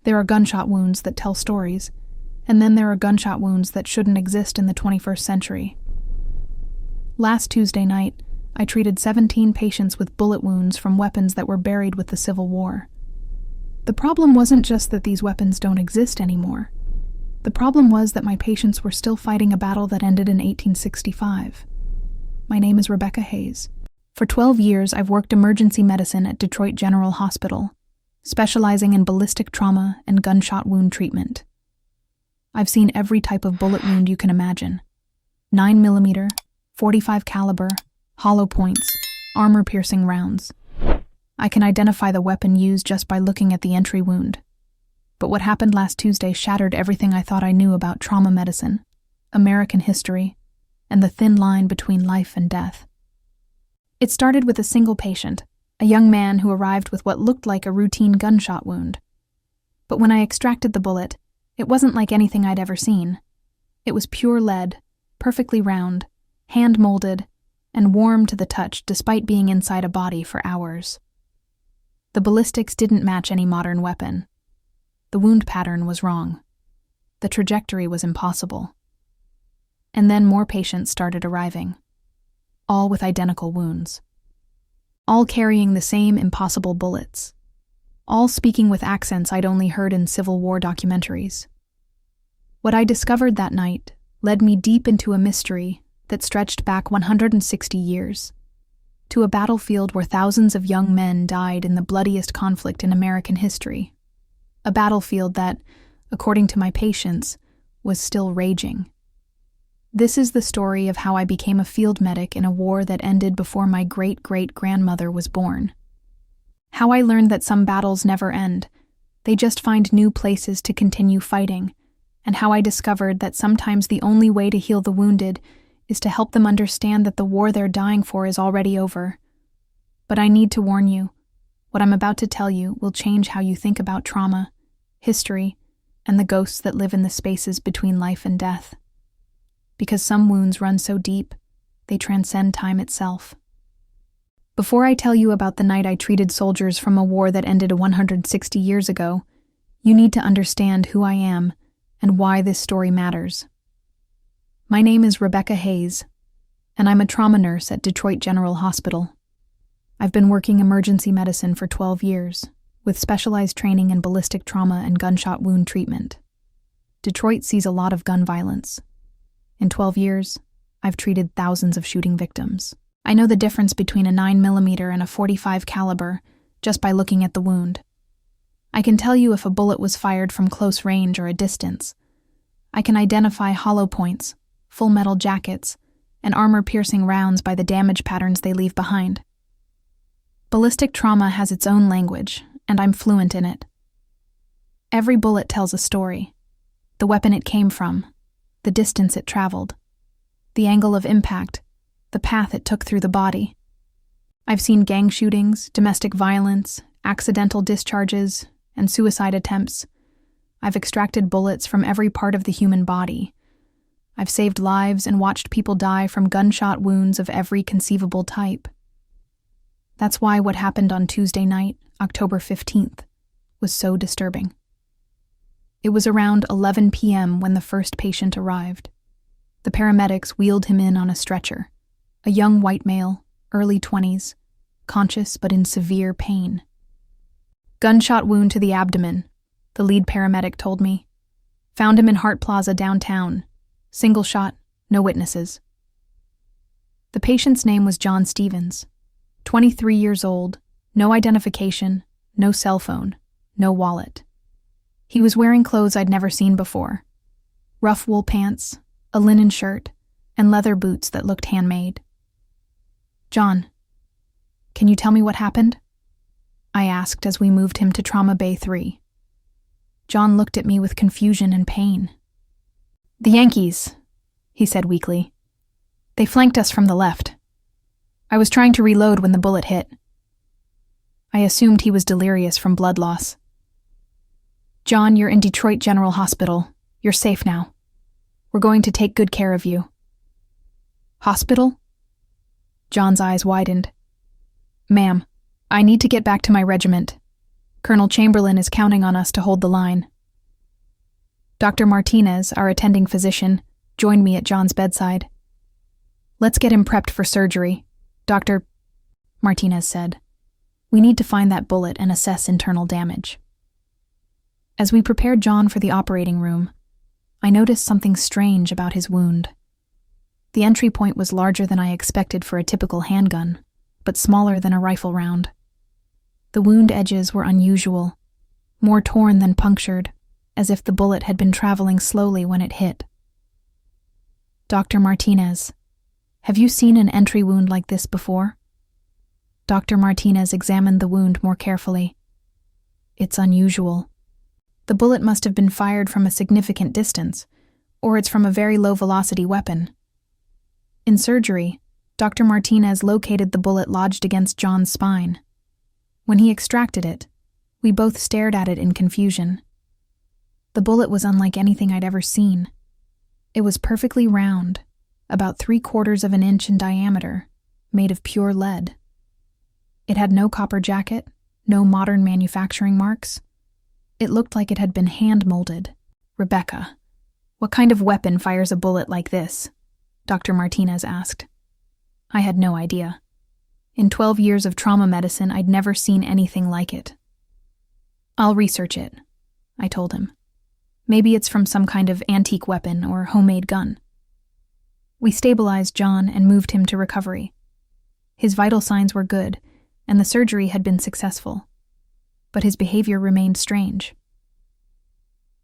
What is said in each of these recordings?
There are gunshot wounds that tell stories, and then there are gunshot wounds that shouldn't exist in the 21st century. Last Tuesday night, I treated 17 patients with bullet wounds from weapons that were buried with the Civil War. The problem wasn't just that these weapons don't exist anymore. The problem was that my patients were still fighting a battle that ended in 1865. My name is Rebecca Hayes. For 12 years, I've worked emergency medicine at Detroit General Hospital, specializing in ballistic trauma and gunshot wound treatment. I've seen every type of bullet wound you can imagine. 9mm, 45 caliber, hollow points, armor-piercing rounds. I can identify the weapon used just by looking at the entry wound. But what happened last Tuesday shattered everything I thought I knew about trauma medicine, American history, and the thin line between life and death. It started with a single patient, a young man who arrived with what looked like a routine gunshot wound. But when I extracted the bullet, it wasn't like anything I'd ever seen. It was pure lead, perfectly round, hand-molded, and warm to the touch despite being inside a body for hours. The ballistics didn't match any modern weapon. The wound pattern was wrong. The trajectory was impossible. And then more patients started arriving, all with identical wounds, all carrying the same impossible bullets, all speaking with accents I'd only heard in Civil War documentaries. What I discovered that night led me deep into a mystery that stretched back 160 years, to a battlefield where thousands of young men died in the bloodiest conflict in American history, a battlefield that, according to my patients, was still raging. This is the story of how I became a field medic in a war that ended before my great-great-grandmother was born. How I learned that some battles never end, they just find new places to continue fighting, and how I discovered that sometimes the only way to heal the wounded is to help them understand that the war they're dying for is already over. But I need to warn you, what I'm about to tell you will change how you think about trauma, history, and the ghosts that live in the spaces between life and death. Because some wounds run so deep, they transcend time itself. Before I tell you about the night I treated soldiers from a war that ended 160 years ago, you need to understand who I am and why this story matters. My name is Rebecca Hayes, and I'm a trauma nurse at Detroit General Hospital. I've been working emergency medicine for 12 years, with specialized training in ballistic trauma and gunshot wound treatment. Detroit sees a lot of gun violence. In 12 years, I've treated thousands of shooting victims. I know the difference between a 9mm and a 45 caliber just by looking at the wound. I can tell you if a bullet was fired from close range or a distance. I can identify hollow points, full metal jackets, and armor-piercing rounds by the damage patterns they leave behind. Ballistic trauma has its own language, and I'm fluent in it. Every bullet tells a story. The weapon it came from, the distance it traveled, the angle of impact, the path it took through the body. I've seen gang shootings, domestic violence, accidental discharges, and suicide attempts. I've extracted bullets from every part of the human body. I've saved lives and watched people die from gunshot wounds of every conceivable type. That's why what happened on Tuesday night, October 15th, was so disturbing. It was around 11 p.m. when the first patient arrived. The paramedics wheeled him in on a stretcher, a young white male, early 20s, conscious but in severe pain. Gunshot wound to the abdomen, the lead paramedic told me. Found him in Hart Plaza downtown. Single shot, no witnesses. The patient's name was John Stevens, 23 years old, no identification, no cell phone, no wallet. He was wearing clothes I'd never seen before. Rough wool pants, a linen shirt, and leather boots that looked handmade. John, can you tell me what happened? I asked as we moved him to Trauma Bay 3. John looked at me with confusion and pain. The Yankees, he said weakly. They flanked us from the left. I was trying to reload when the bullet hit. I assumed he was delirious from blood loss. John, you're in Detroit General Hospital. You're safe now. We're going to take good care of you. Hospital? John's eyes widened. Ma'am, I need to get back to my regiment. Colonel Chamberlain is counting on us to hold the line. Dr. Martinez, our attending physician, joined me at John's bedside. Let's get him prepped for surgery, Dr. Martinez said. We need to find that bullet and assess internal damage. As we prepared John for the operating room, I noticed something strange about his wound. The entry point was larger than I expected for a typical handgun, but smaller than a rifle round. The wound edges were unusual, more torn than punctured, as if the bullet had been traveling slowly when it hit. Dr. Martinez, have you seen an entry wound like this before? Dr. Martinez examined the wound more carefully. It's unusual. The bullet must have been fired from a significant distance, or it's from a very low-velocity weapon. In surgery, Dr. Martinez located the bullet lodged against John's spine. When he extracted it, we both stared at it in confusion. The bullet was unlike anything I'd ever seen. It was perfectly round, about 3/4 of an inch in diameter, made of pure lead. It had no copper jacket, no modern manufacturing marks. It looked like it had been hand-molded. Rebecca, what kind of weapon fires a bullet like this? Dr. Martinez asked. I had no idea. In 12 years of trauma medicine, I'd never seen anything like it. I'll research it, I told him. Maybe it's from some kind of antique weapon or homemade gun. We stabilized John and moved him to recovery. His vital signs were good, and the surgery had been successful. But his behavior remained strange.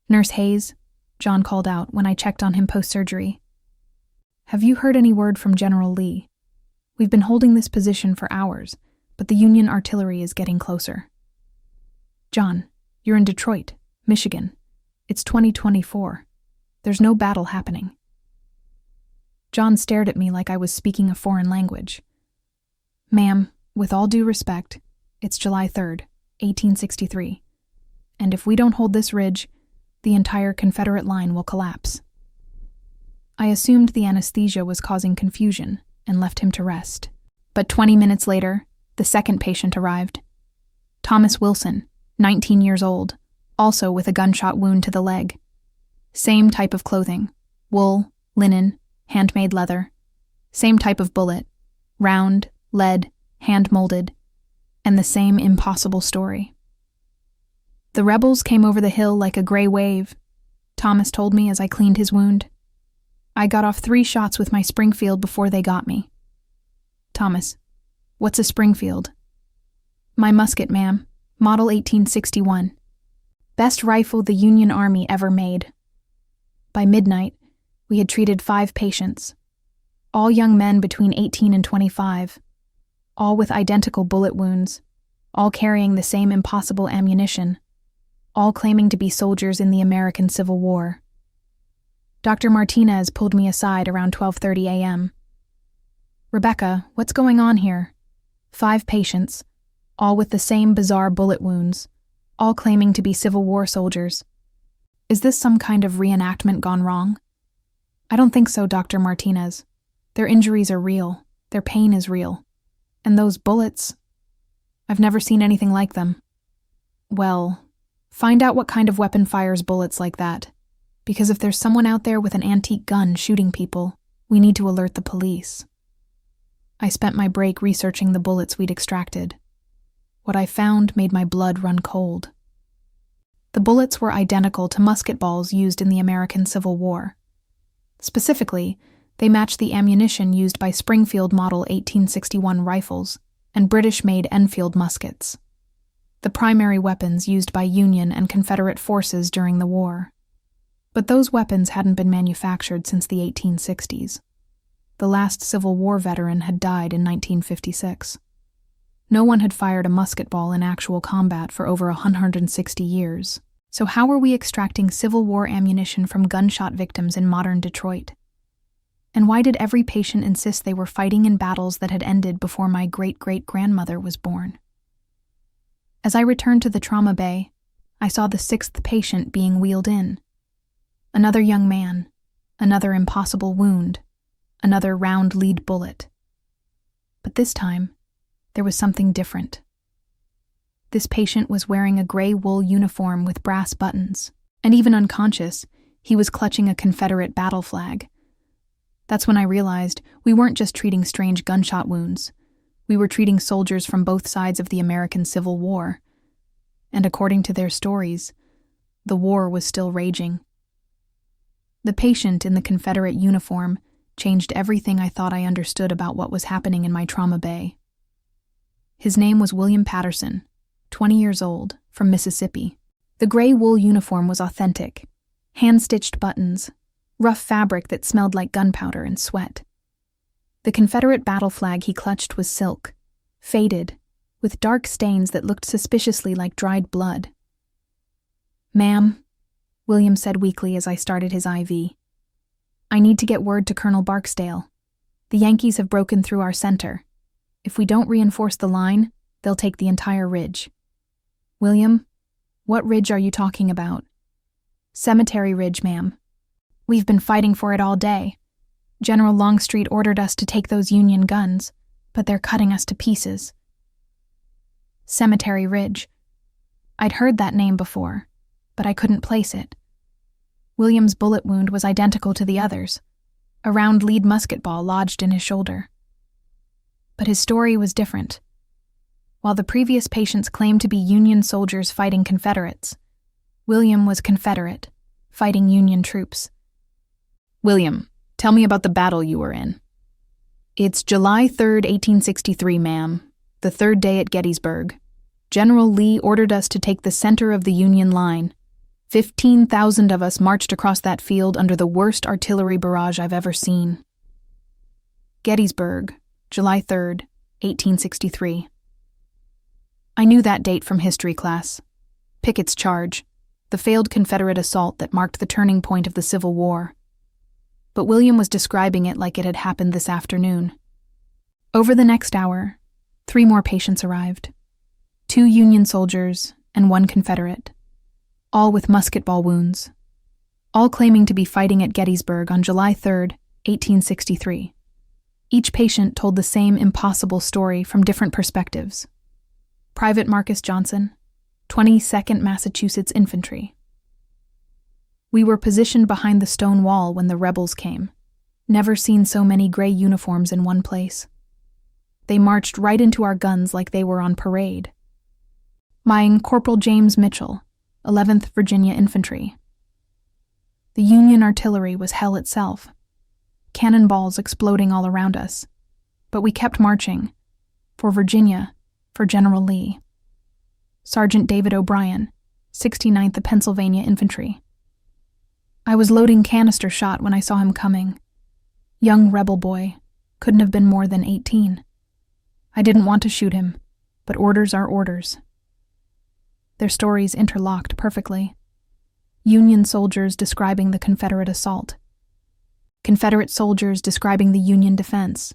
Nurse Hayes, John called out when I checked on him post-surgery. Have you heard any word from General Lee? We've been holding this position for hours, but the Union artillery is getting closer. John, you're in Detroit, Michigan. It's 2024. There's no battle happening. John stared at me like I was speaking a foreign language. Ma'am, with all due respect, it's July 3rd, 1863. And if we don't hold this ridge, the entire Confederate line will collapse. I assumed the anesthesia was causing confusion and left him to rest. But 20 minutes later, the second patient arrived. Thomas Wilson, 19 years old, also with a gunshot wound to the leg. Same type of clothing, wool, linen, handmade leather. Same type of bullet, round, lead, hand-molded, and the same impossible story. The rebels came over the hill like a gray wave, Thomas told me as I cleaned his wound. I got off 3 shots with my Springfield before they got me. Thomas, what's a Springfield? My musket, ma'am, model 1861. Best rifle the Union Army ever made. By midnight, we had treated 5 patients, all young men between 18 and 25, all with identical bullet wounds, all carrying the same impossible ammunition, all claiming to be soldiers in the American Civil War. Dr. Martinez pulled me aside around 12:30 a.m. Rebecca, what's going on here? 5 patients, all with the same bizarre bullet wounds, all claiming to be Civil War soldiers. Is this some kind of reenactment gone wrong? I don't think so, Dr. Martinez. Their injuries are real. Their pain is real. And those bullets, I've never seen anything like them. Well, find out what kind of weapon fires bullets like that. Because if there's someone out there with an antique gun shooting people, we need to alert the police. I spent my break researching the bullets we'd extracted. What I found made my blood run cold. The bullets were identical to musket balls used in the American Civil War. Specifically, they matched the ammunition used by Springfield Model 1861 rifles and British-made Enfield muskets, the primary weapons used by Union and Confederate forces during the war. But those weapons hadn't been manufactured since the 1860s. The last Civil War veteran had died in 1956. No one had fired a musket ball in actual combat for over 160 years. So how were we extracting Civil War ammunition from gunshot victims in modern Detroit? And why did every patient insist they were fighting in battles that had ended before my great-great-grandmother was born? As I returned to the trauma bay, I saw the 6th patient being wheeled in. Another young man, another impossible wound, another round lead bullet. But this time, there was something different. This patient was wearing a gray wool uniform with brass buttons, and even unconscious, he was clutching a Confederate battle flag. That's when I realized we weren't just treating strange gunshot wounds. We were treating soldiers from both sides of the American Civil War. And according to their stories, the war was still raging. The patient in the Confederate uniform changed everything I thought I understood about what was happening in my trauma bay. His name was William Patterson, 20 years old, from Mississippi. The gray wool uniform was authentic. Hand-stitched buttons, rough fabric that smelled like gunpowder and sweat. The Confederate battle flag he clutched was silk, faded, with dark stains that looked suspiciously like dried blood. "Ma'am," William said weakly as I started his IV. "I need to get word to Colonel Barksdale. The Yankees have broken through our center. If we don't reinforce the line, they'll take the entire ridge." "William, what ridge are you talking about?" "Cemetery Ridge, ma'am. We've been fighting for it all day. General Longstreet ordered us to take those Union guns, but they're cutting us to pieces." Cemetery Ridge. I'd heard that name before, but I couldn't place it. William's bullet wound was identical to the others, a round lead musket ball lodged in his shoulder. But his story was different. While the previous patients claimed to be Union soldiers fighting Confederates, William was Confederate, fighting Union troops. "William, tell me about the battle you were in." "It's July 3rd, 1863, ma'am, the third day at Gettysburg. General Lee ordered us to take the center of the Union line. 15,000 of us marched across that field under the worst artillery barrage I've ever seen." Gettysburg, July 3rd, 1863. I knew that date from history class. Pickett's charge, the failed Confederate assault that marked the turning point of the Civil War. But William was describing it like it had happened this afternoon. Over the next hour, 3 more patients arrived. 2 Union soldiers and 1 Confederate, all with musket ball wounds, all claiming to be fighting at Gettysburg on July 3rd, 1863. Each patient told the same impossible story from different perspectives. Private Marcus Johnson, 22nd Massachusetts Infantry. "We were positioned behind the stone wall when the rebels came. Never seen so many gray uniforms in one place. They marched right into our guns like they were on parade. Mine, Corporal James Mitchell, 11th Virginia Infantry. The Union artillery was hell itself. Cannonballs exploding all around us. But we kept marching. For Virginia, for General Lee. Sergeant David O'Brien, 69th Pennsylvania Infantry. I was loading canister shot when I saw him coming. Young rebel boy, couldn't have been more than 18. I didn't want to shoot him, but orders are orders." Their stories interlocked perfectly. Union soldiers describing the Confederate assault. Confederate soldiers describing the Union defense.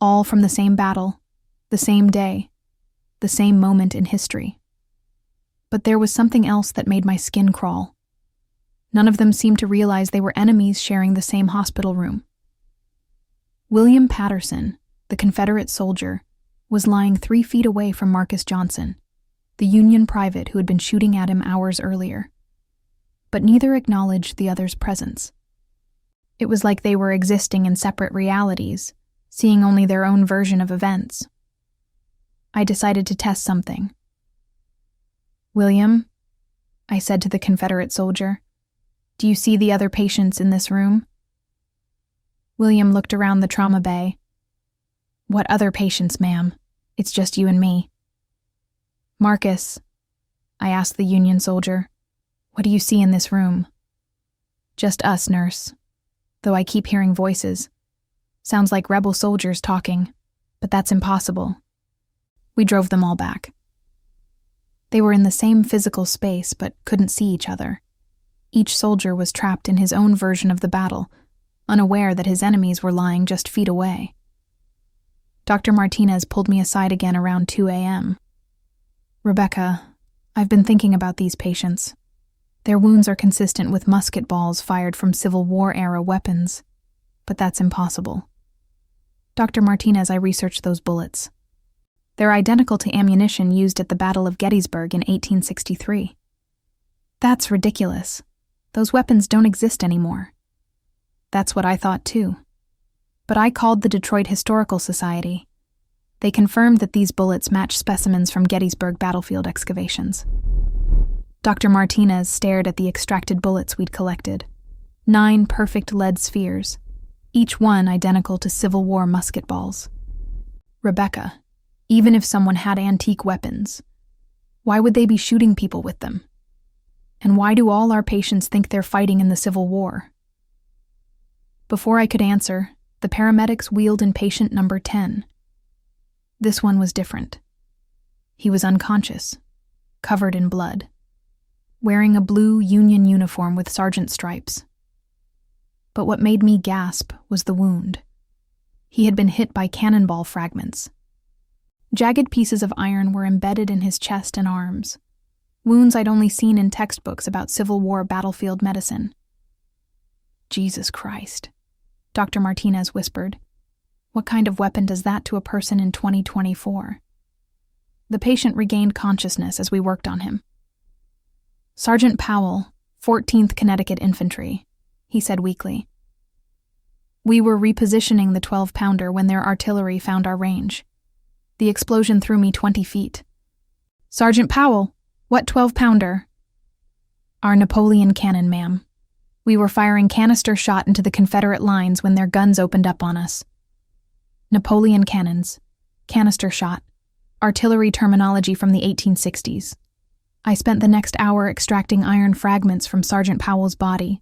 All from the same battle, the same day, the same moment in history. But there was something else that made my skin crawl. None of them seemed to realize they were enemies sharing the same hospital room. William Patterson, the Confederate soldier, was lying 3 feet away from Marcus Johnson, the Union private who had been shooting at him hours earlier. But neither acknowledged the other's presence. It was like they were existing in separate realities, seeing only their own version of events. I decided to test something. "William," I said to the Confederate soldier, "do you see the other patients in this room?" William looked around the trauma bay. "What other patients, ma'am? It's just you and me." "Marcus," I asked the Union soldier, "what do you see in this room?" "Just us, nurse. Though I keep hearing voices. Sounds like rebel soldiers talking, but that's impossible." We drove them all back. They were in the same physical space, but couldn't see each other. Each soldier was trapped in his own version of the battle, unaware that his enemies were lying just feet away. Dr. Martinez pulled me aside again around 2 a.m. "Rebecca, I've been thinking about these patients. Their wounds are consistent with musket balls fired from Civil War-era weapons, but that's impossible. Dr. Martinez, I researched those bullets. They're identical to ammunition used at the Battle of Gettysburg in 1863. That's ridiculous. Those weapons don't exist anymore. That's what I thought too. But I called the Detroit Historical Society. They confirmed that these bullets match specimens from Gettysburg battlefield excavations. Dr. Martinez stared at the extracted bullets we'd collected. 9 perfect lead spheres, each one identical to Civil War musket balls. Rebecca, even if someone had antique weapons, why would they be shooting people with them? And why do all our patients think they're fighting in the Civil War? Before I could answer, the paramedics wheeled in patient number 10. This one was different. He was unconscious, covered in blood, wearing a blue Union uniform with sergeant stripes. But what made me gasp was the wound. He had been hit by cannonball fragments. Jagged pieces of iron were embedded in his chest and arms, wounds I'd only seen in textbooks about Civil War battlefield medicine. Jesus Christ, Dr. Martinez whispered. What kind of weapon does that to a person in 2024? The patient regained consciousness as we worked on him. Sergeant Powell, 14th Connecticut Infantry, he said weakly. We were repositioning the 12-pounder when their artillery found our range. The explosion threw me 20 feet. Sergeant Powell, what 12-pounder? Our Napoleon cannon, ma'am. We were firing canister shot into the Confederate lines when their guns opened up on us. Napoleon cannons, canister shot, artillery terminology from the 1860s. I spent the next hour extracting iron fragments from Sergeant Powell's body.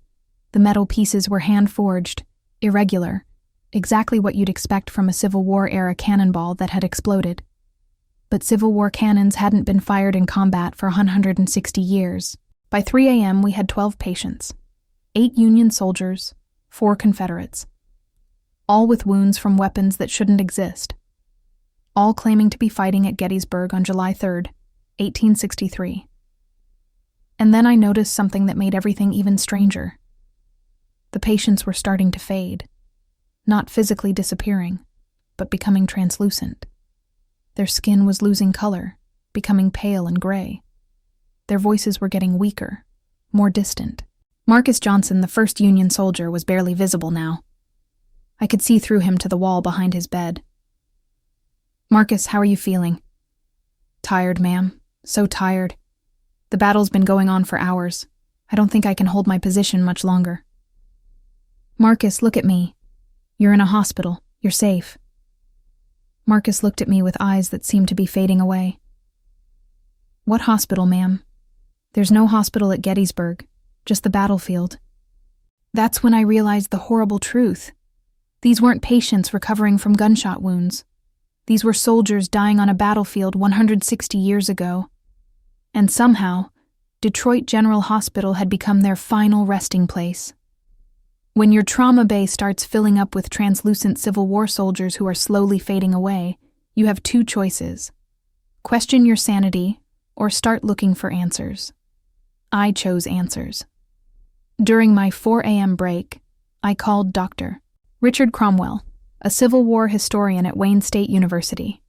The metal pieces were hand-forged, irregular, exactly what you'd expect from a Civil War-era cannonball that had exploded. But Civil War cannons hadn't been fired in combat for 160 years. By 3 a.m., we had 12 patients, 8 Union soldiers, 4 Confederates, all with wounds from weapons that shouldn't exist, all claiming to be fighting at Gettysburg on July 3rd, 1863. And then I noticed something that made everything even stranger. The patients were starting to fade, not physically disappearing, but becoming translucent. Their skin was losing color, becoming pale and gray. Their voices were getting weaker, more distant. Marcus Johnson, the first Union soldier, was barely visible now. I could see through him to the wall behind his bed. Marcus, how are you feeling? Tired, ma'am. So tired. The battle's been going on for hours. I don't think I can hold my position much longer. Marcus, look at me. You're in a hospital. You're safe. Marcus looked at me with eyes that seemed to be fading away. What hospital, ma'am? There's no hospital at Gettysburg, just the battlefield. That's when I realized the horrible truth. These weren't patients recovering from gunshot wounds. These were soldiers dying on a battlefield 160 years ago. And somehow, Detroit General Hospital had become their final resting place. When your trauma bay starts filling up with translucent Civil War soldiers who are slowly fading away, you have 2 choices. Question your sanity, or start looking for answers. I chose answers. During my 4 a.m. break, I called Dr. Richard Cromwell, a Civil War historian at Wayne State University.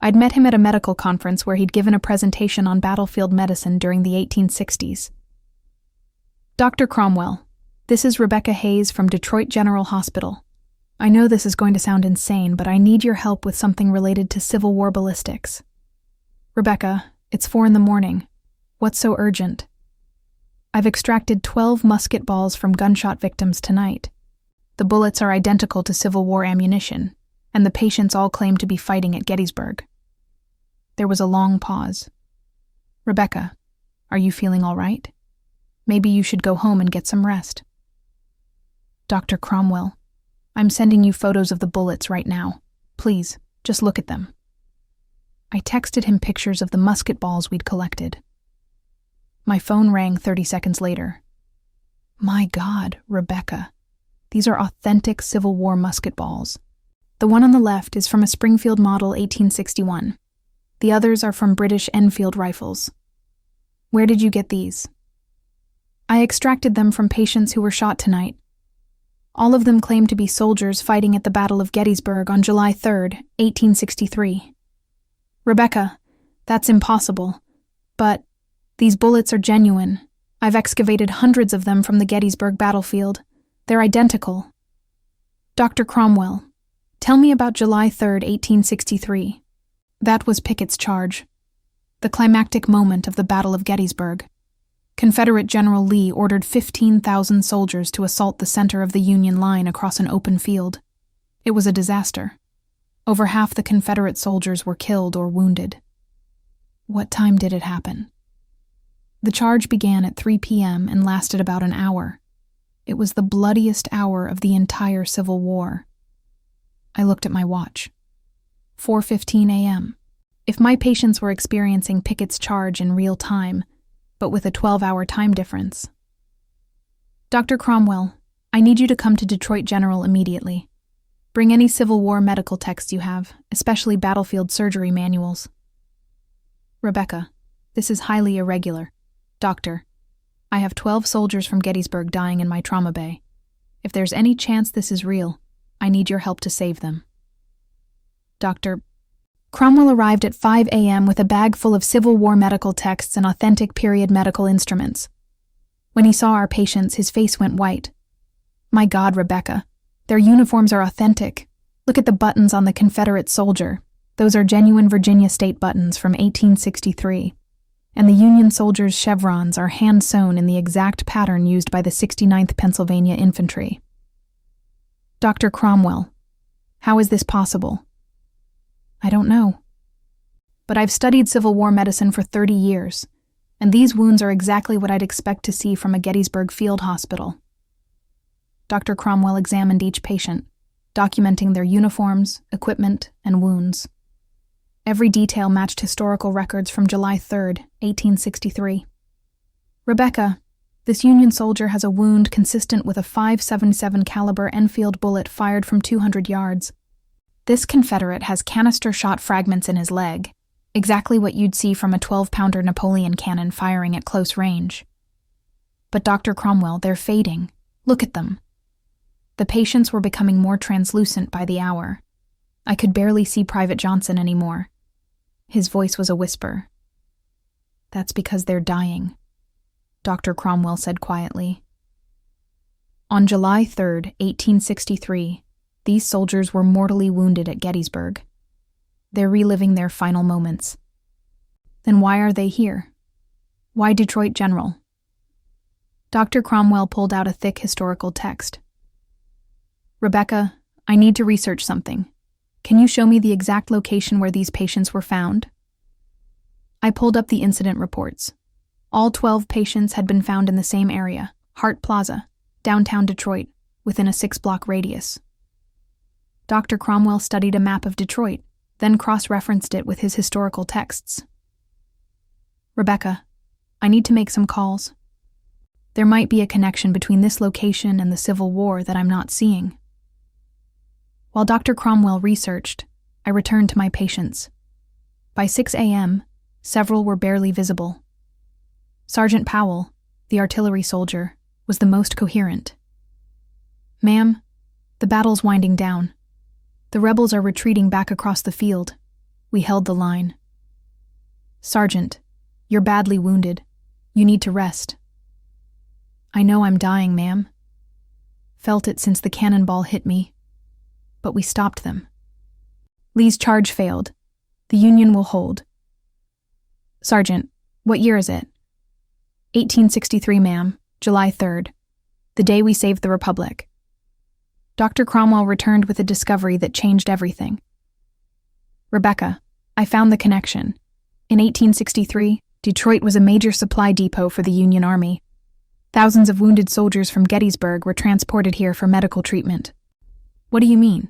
I'd met him at a medical conference where he'd given a presentation on battlefield medicine during the 1860s. Dr. Cromwell, this is Rebecca Hayes from Detroit General Hospital. I know this is going to sound insane, but I need your help with something related to Civil War ballistics. Rebecca, it's 4 a.m. What's so urgent? I've extracted 12 musket balls from gunshot victims tonight. The bullets are identical to Civil War ammunition, and the patients all claim to be fighting at Gettysburg. There was a long pause. Rebecca, are you feeling all right? Maybe you should go home and get some rest. Dr. Cromwell, I'm sending you photos of the bullets right now. Please, just look at them. I texted him pictures of the musket balls we'd collected. My phone rang 30 seconds later. My God, Rebecca. These are authentic Civil War musket balls. The one on the left is from a Springfield model 1861. The others are from British Enfield rifles. Where did you get these? I extracted them from patients who were shot tonight. All of them claim to be soldiers fighting at the Battle of Gettysburg on July 3rd, 1863. Rebecca, that's impossible. But these bullets are genuine. I've excavated hundreds of them from the Gettysburg battlefield. They're identical. Dr. Cromwell, tell me about July 3rd, 1863. That was Pickett's charge. The climactic moment of the Battle of Gettysburg. Confederate General Lee ordered 15,000 soldiers to assault the center of the Union line across an open field. It was a disaster. Over half the Confederate soldiers were killed or wounded. What time did it happen? The charge began at 3 p.m. and lasted about an hour. It was the bloodiest hour of the entire Civil War. I looked at my watch. 4:15 a.m. If my patients were experiencing Pickett's charge in real time, but with a 12-hour time difference. Dr. Cromwell, I need you to come to Detroit General immediately. Bring any Civil War medical texts you have, especially battlefield surgery manuals. Rebecca, this is highly irregular. Doctor, I have 12 soldiers from Gettysburg dying in my trauma bay. If there's any chance this is real, I need your help to save them. Doctor, Cromwell arrived at 5 a.m. with a bag full of Civil War medical texts and authentic period medical instruments. When he saw our patients, his face went white. My God, Rebecca, their uniforms are authentic. Look at the buttons on the Confederate soldier. Those are genuine Virginia state buttons from 1863. And the Union soldiers' chevrons are hand-sewn in the exact pattern used by the 69th Pennsylvania Infantry. Dr. Cromwell, how is this possible? I don't know. But I've studied Civil War medicine for 30 years, and these wounds are exactly what I'd expect to see from a Gettysburg field hospital. Dr. Cromwell examined each patient, documenting their uniforms, equipment, and wounds. Every detail matched historical records from July 3rd, 1863. Rebecca, this Union soldier has a wound consistent with a .577 caliber Enfield bullet fired from 200 yards. This Confederate has canister shot fragments in his leg, exactly what you'd see from a 12-pounder Napoleon cannon firing at close range. But Dr. Cromwell, they're fading. Look at them. The patients were becoming more translucent by the hour. I could barely see Private Johnson anymore. His voice was a whisper. That's because they're dying, Dr. Cromwell said quietly. On July 3rd, 1863, these soldiers were mortally wounded at Gettysburg. They're reliving their final moments. Then why are they here? Why Detroit General? Dr. Cromwell pulled out a thick historical text. Rebecca, I need to research something. Can you show me the exact location where these patients were found? I pulled up the incident reports. All 12 patients had been found in the same area, Hart Plaza, downtown Detroit, within a 6-block radius. Dr. Cromwell studied a map of Detroit, then cross-referenced it with his historical texts. Rebecca, I need to make some calls. There might be a connection between this location and the Civil War that I'm not seeing. While Dr. Cromwell researched, I returned to my patients. By 6 a.m., several were barely visible. Sergeant Powell, the artillery soldier, was the most coherent. Ma'am, the battle's winding down. The rebels are retreating back across the field. We held the line. Sergeant, you're badly wounded. You need to rest. I know I'm dying, ma'am. Felt it since the cannonball hit me. But we stopped them. Lee's charge failed. The Union will hold. Sergeant, what year is it? 1863, ma'am, July 3rd, the day we saved the Republic. Dr. Cromwell returned with a discovery that changed everything. Rebecca, I found the connection. In 1863, Detroit was a major supply depot for the Union Army. Thousands of wounded soldiers from Gettysburg were transported here for medical treatment. What do you mean?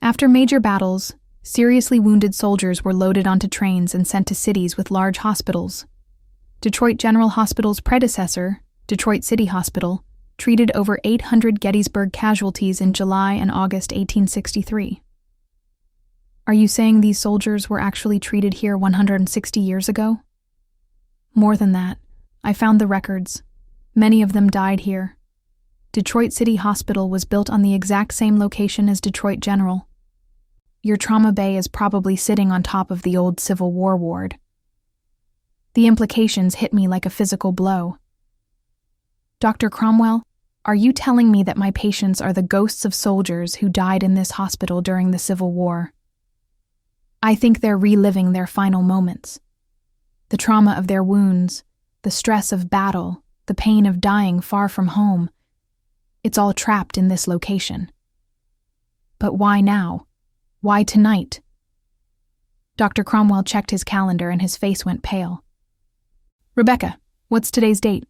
After major battles, seriously wounded soldiers were loaded onto trains and sent to cities with large hospitals. Detroit General Hospital's predecessor, Detroit City Hospital, treated over 800 Gettysburg casualties in July and August 1863. Are you saying these soldiers were actually treated here 160 years ago? More than that, I found the records. Many of them died here. Detroit City Hospital was built on the exact same location as Detroit General. Your trauma bay is probably sitting on top of the old Civil War ward. The implications hit me like a physical blow. Dr. Cromwell, are you telling me that my patients are the ghosts of soldiers who died in this hospital during the Civil War? I think they're reliving their final moments. The trauma of their wounds, the stress of battle, the pain of dying far from home. It's all trapped in this location. But why now? Why tonight? Dr. Cromwell checked his calendar and his face went pale. Rebecca, what's today's date?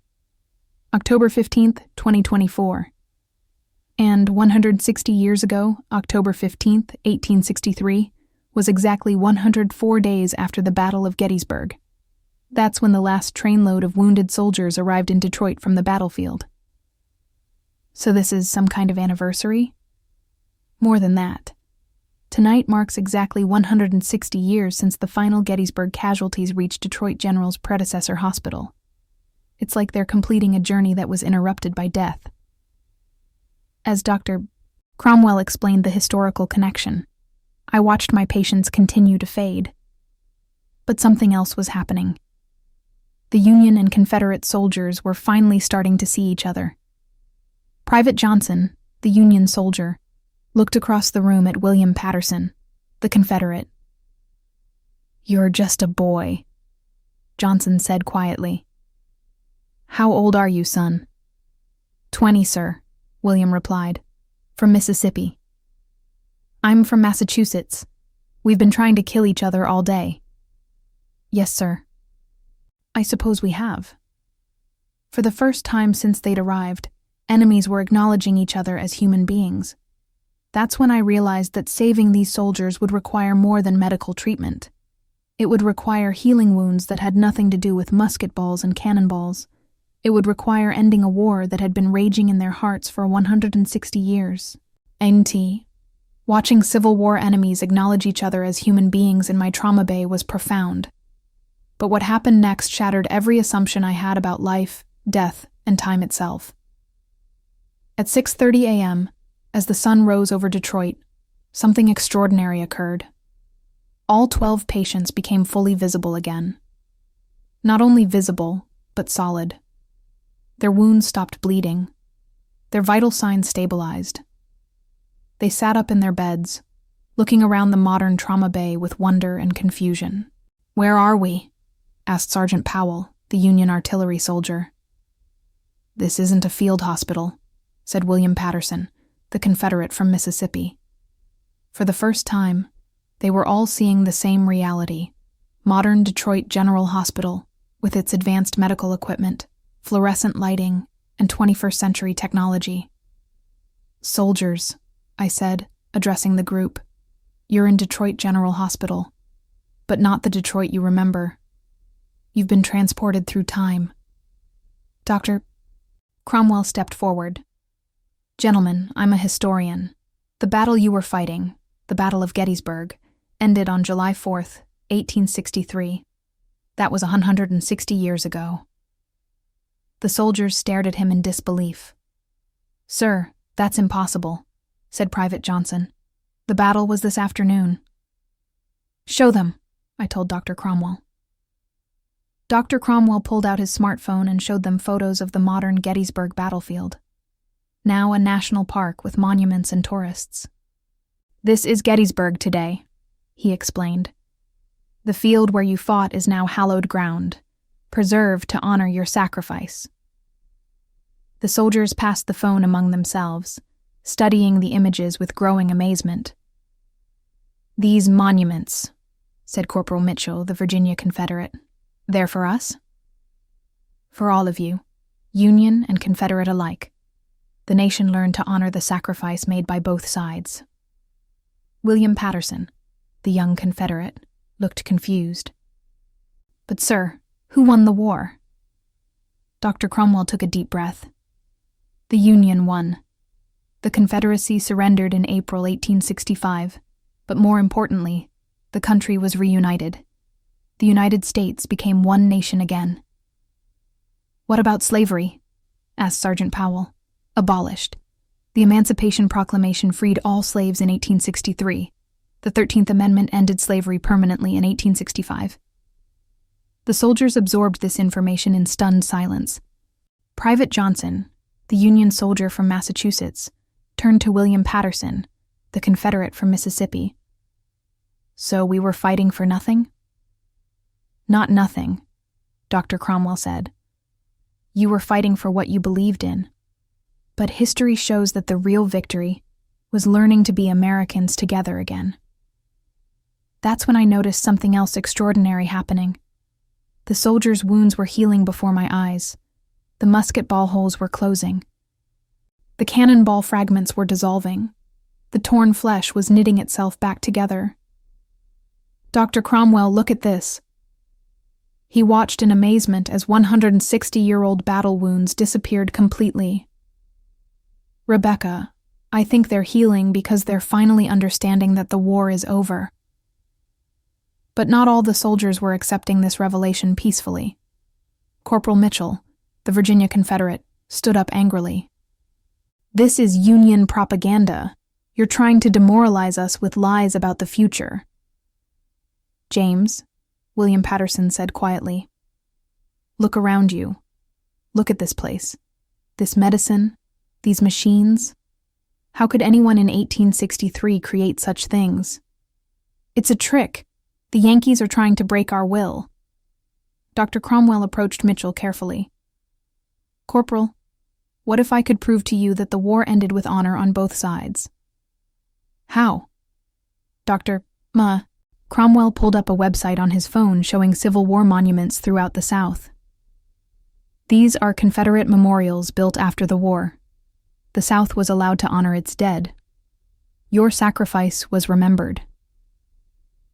October 15th, 2024. And 160 years ago, October 15th, 1863, was exactly 104 days after the Battle of Gettysburg. That's when the last trainload of wounded soldiers arrived in Detroit from the battlefield. So this is some kind of anniversary? More than that. Tonight marks exactly 160 years since the final Gettysburg casualties reached Detroit General's predecessor hospital. It's like they're completing a journey that was interrupted by death. As Dr. Cromwell explained the historical connection, I watched my patients continue to fade. But something else was happening. The Union and Confederate soldiers were finally starting to see each other. Private Johnson, the Union soldier, looked across the room at William Patterson, the Confederate. "You're just a boy," Johnson said quietly. "How old are you, son?" 20, sir," William replied. "From Mississippi." "I'm from Massachusetts. We've been trying to kill each other all day." "Yes, sir." "I suppose we have." For the first time since they'd arrived, enemies were acknowledging each other as human beings. That's when I realized that saving these soldiers would require more than medical treatment. It would require healing wounds that had nothing to do with musket balls and cannonballs. It would require ending a war that had been raging in their hearts for 160 years. NT. Watching Civil War enemies acknowledge each other as human beings in my trauma bay was profound. But what happened next shattered every assumption I had about life, death, and time itself. At 6:30 a.m., as the sun rose over Detroit, something extraordinary occurred. All 12 patients became fully visible again. Not only visible, but solid. Their wounds stopped bleeding. Their vital signs stabilized. They sat up in their beds, looking around the modern trauma bay with wonder and confusion. "Where are we?" asked Sergeant Powell, the Union artillery soldier. "This isn't a field hospital," said William Patterson, the Confederate from Mississippi. For the first time, they were all seeing the same reality: modern Detroit General Hospital, with its advanced medical equipment, fluorescent lighting, and 21st century technology. "Soldiers," I said, addressing the group. "You're in Detroit General Hospital, but not the Detroit you remember. You've been transported through time." Dr. Cromwell stepped forward. "Gentlemen, I'm a historian. The battle you were fighting, the Battle of Gettysburg, ended on July 4th, 1863. That was 160 years ago." The soldiers stared at him in disbelief. "Sir, that's impossible," said Private Johnson. "The battle was this afternoon." "Show them," I told Dr. Cromwell. Dr. Cromwell pulled out his smartphone and showed them photos of the modern Gettysburg battlefield, now a national park with monuments and tourists. "This is Gettysburg today," he explained. "The field where you fought is now hallowed ground, preserved to honor your sacrifice." The soldiers passed the phone among themselves, studying the images with growing amazement. "These monuments," said Corporal Mitchell, the Virginia Confederate, "they're for us?" "For all of you, Union and Confederate alike. The nation learned to honor the sacrifice made by both sides." William Patterson, the young Confederate, looked confused. "But sir, who won the war?" Dr. Cromwell took a deep breath. "The Union won. The Confederacy surrendered in April 1865, but more importantly, the country was reunited. The United States became one nation again." "What about slavery?" asked Sergeant Powell. "Abolished. The Emancipation Proclamation freed all slaves in 1863. The 13th Amendment ended slavery permanently in 1865. The soldiers absorbed this information in stunned silence. Private Johnson, the Union soldier from Massachusetts, turned to William Patterson, the Confederate from Mississippi. So we were fighting for nothing? Not nothing, Dr. Cromwell said. You were fighting for what you believed in. But history shows that the real victory was learning to be Americans together again. That's when I noticed something else extraordinary happening. The soldiers' wounds were healing before my eyes. The musket ball holes were closing. The cannonball fragments were dissolving. The torn flesh was knitting itself back together. Dr. Cromwell, look at this. He watched in amazement as 160-year-old battle wounds disappeared completely. Rebecca, I think they're healing because they're finally understanding that the war is over. But not all the soldiers were accepting this revelation peacefully. Corporal Mitchell, the Virginia Confederate, stood up angrily. This is Union propaganda. You're trying to demoralize us with lies about the future. James, William Patterson said quietly, look around you. Look at this place. This medicine, these machines. How could anyone in 1863 create such things? It's a trick. The Yankees are trying to break our will. Dr. Cromwell approached Mitchell carefully. Corporal, what if I could prove to you that the war ended with honor on both sides? How? Dr. Cromwell pulled up a website on his phone showing Civil War monuments throughout the South. These are Confederate memorials built after the war. The South was allowed to honor its dead. Your sacrifice was remembered.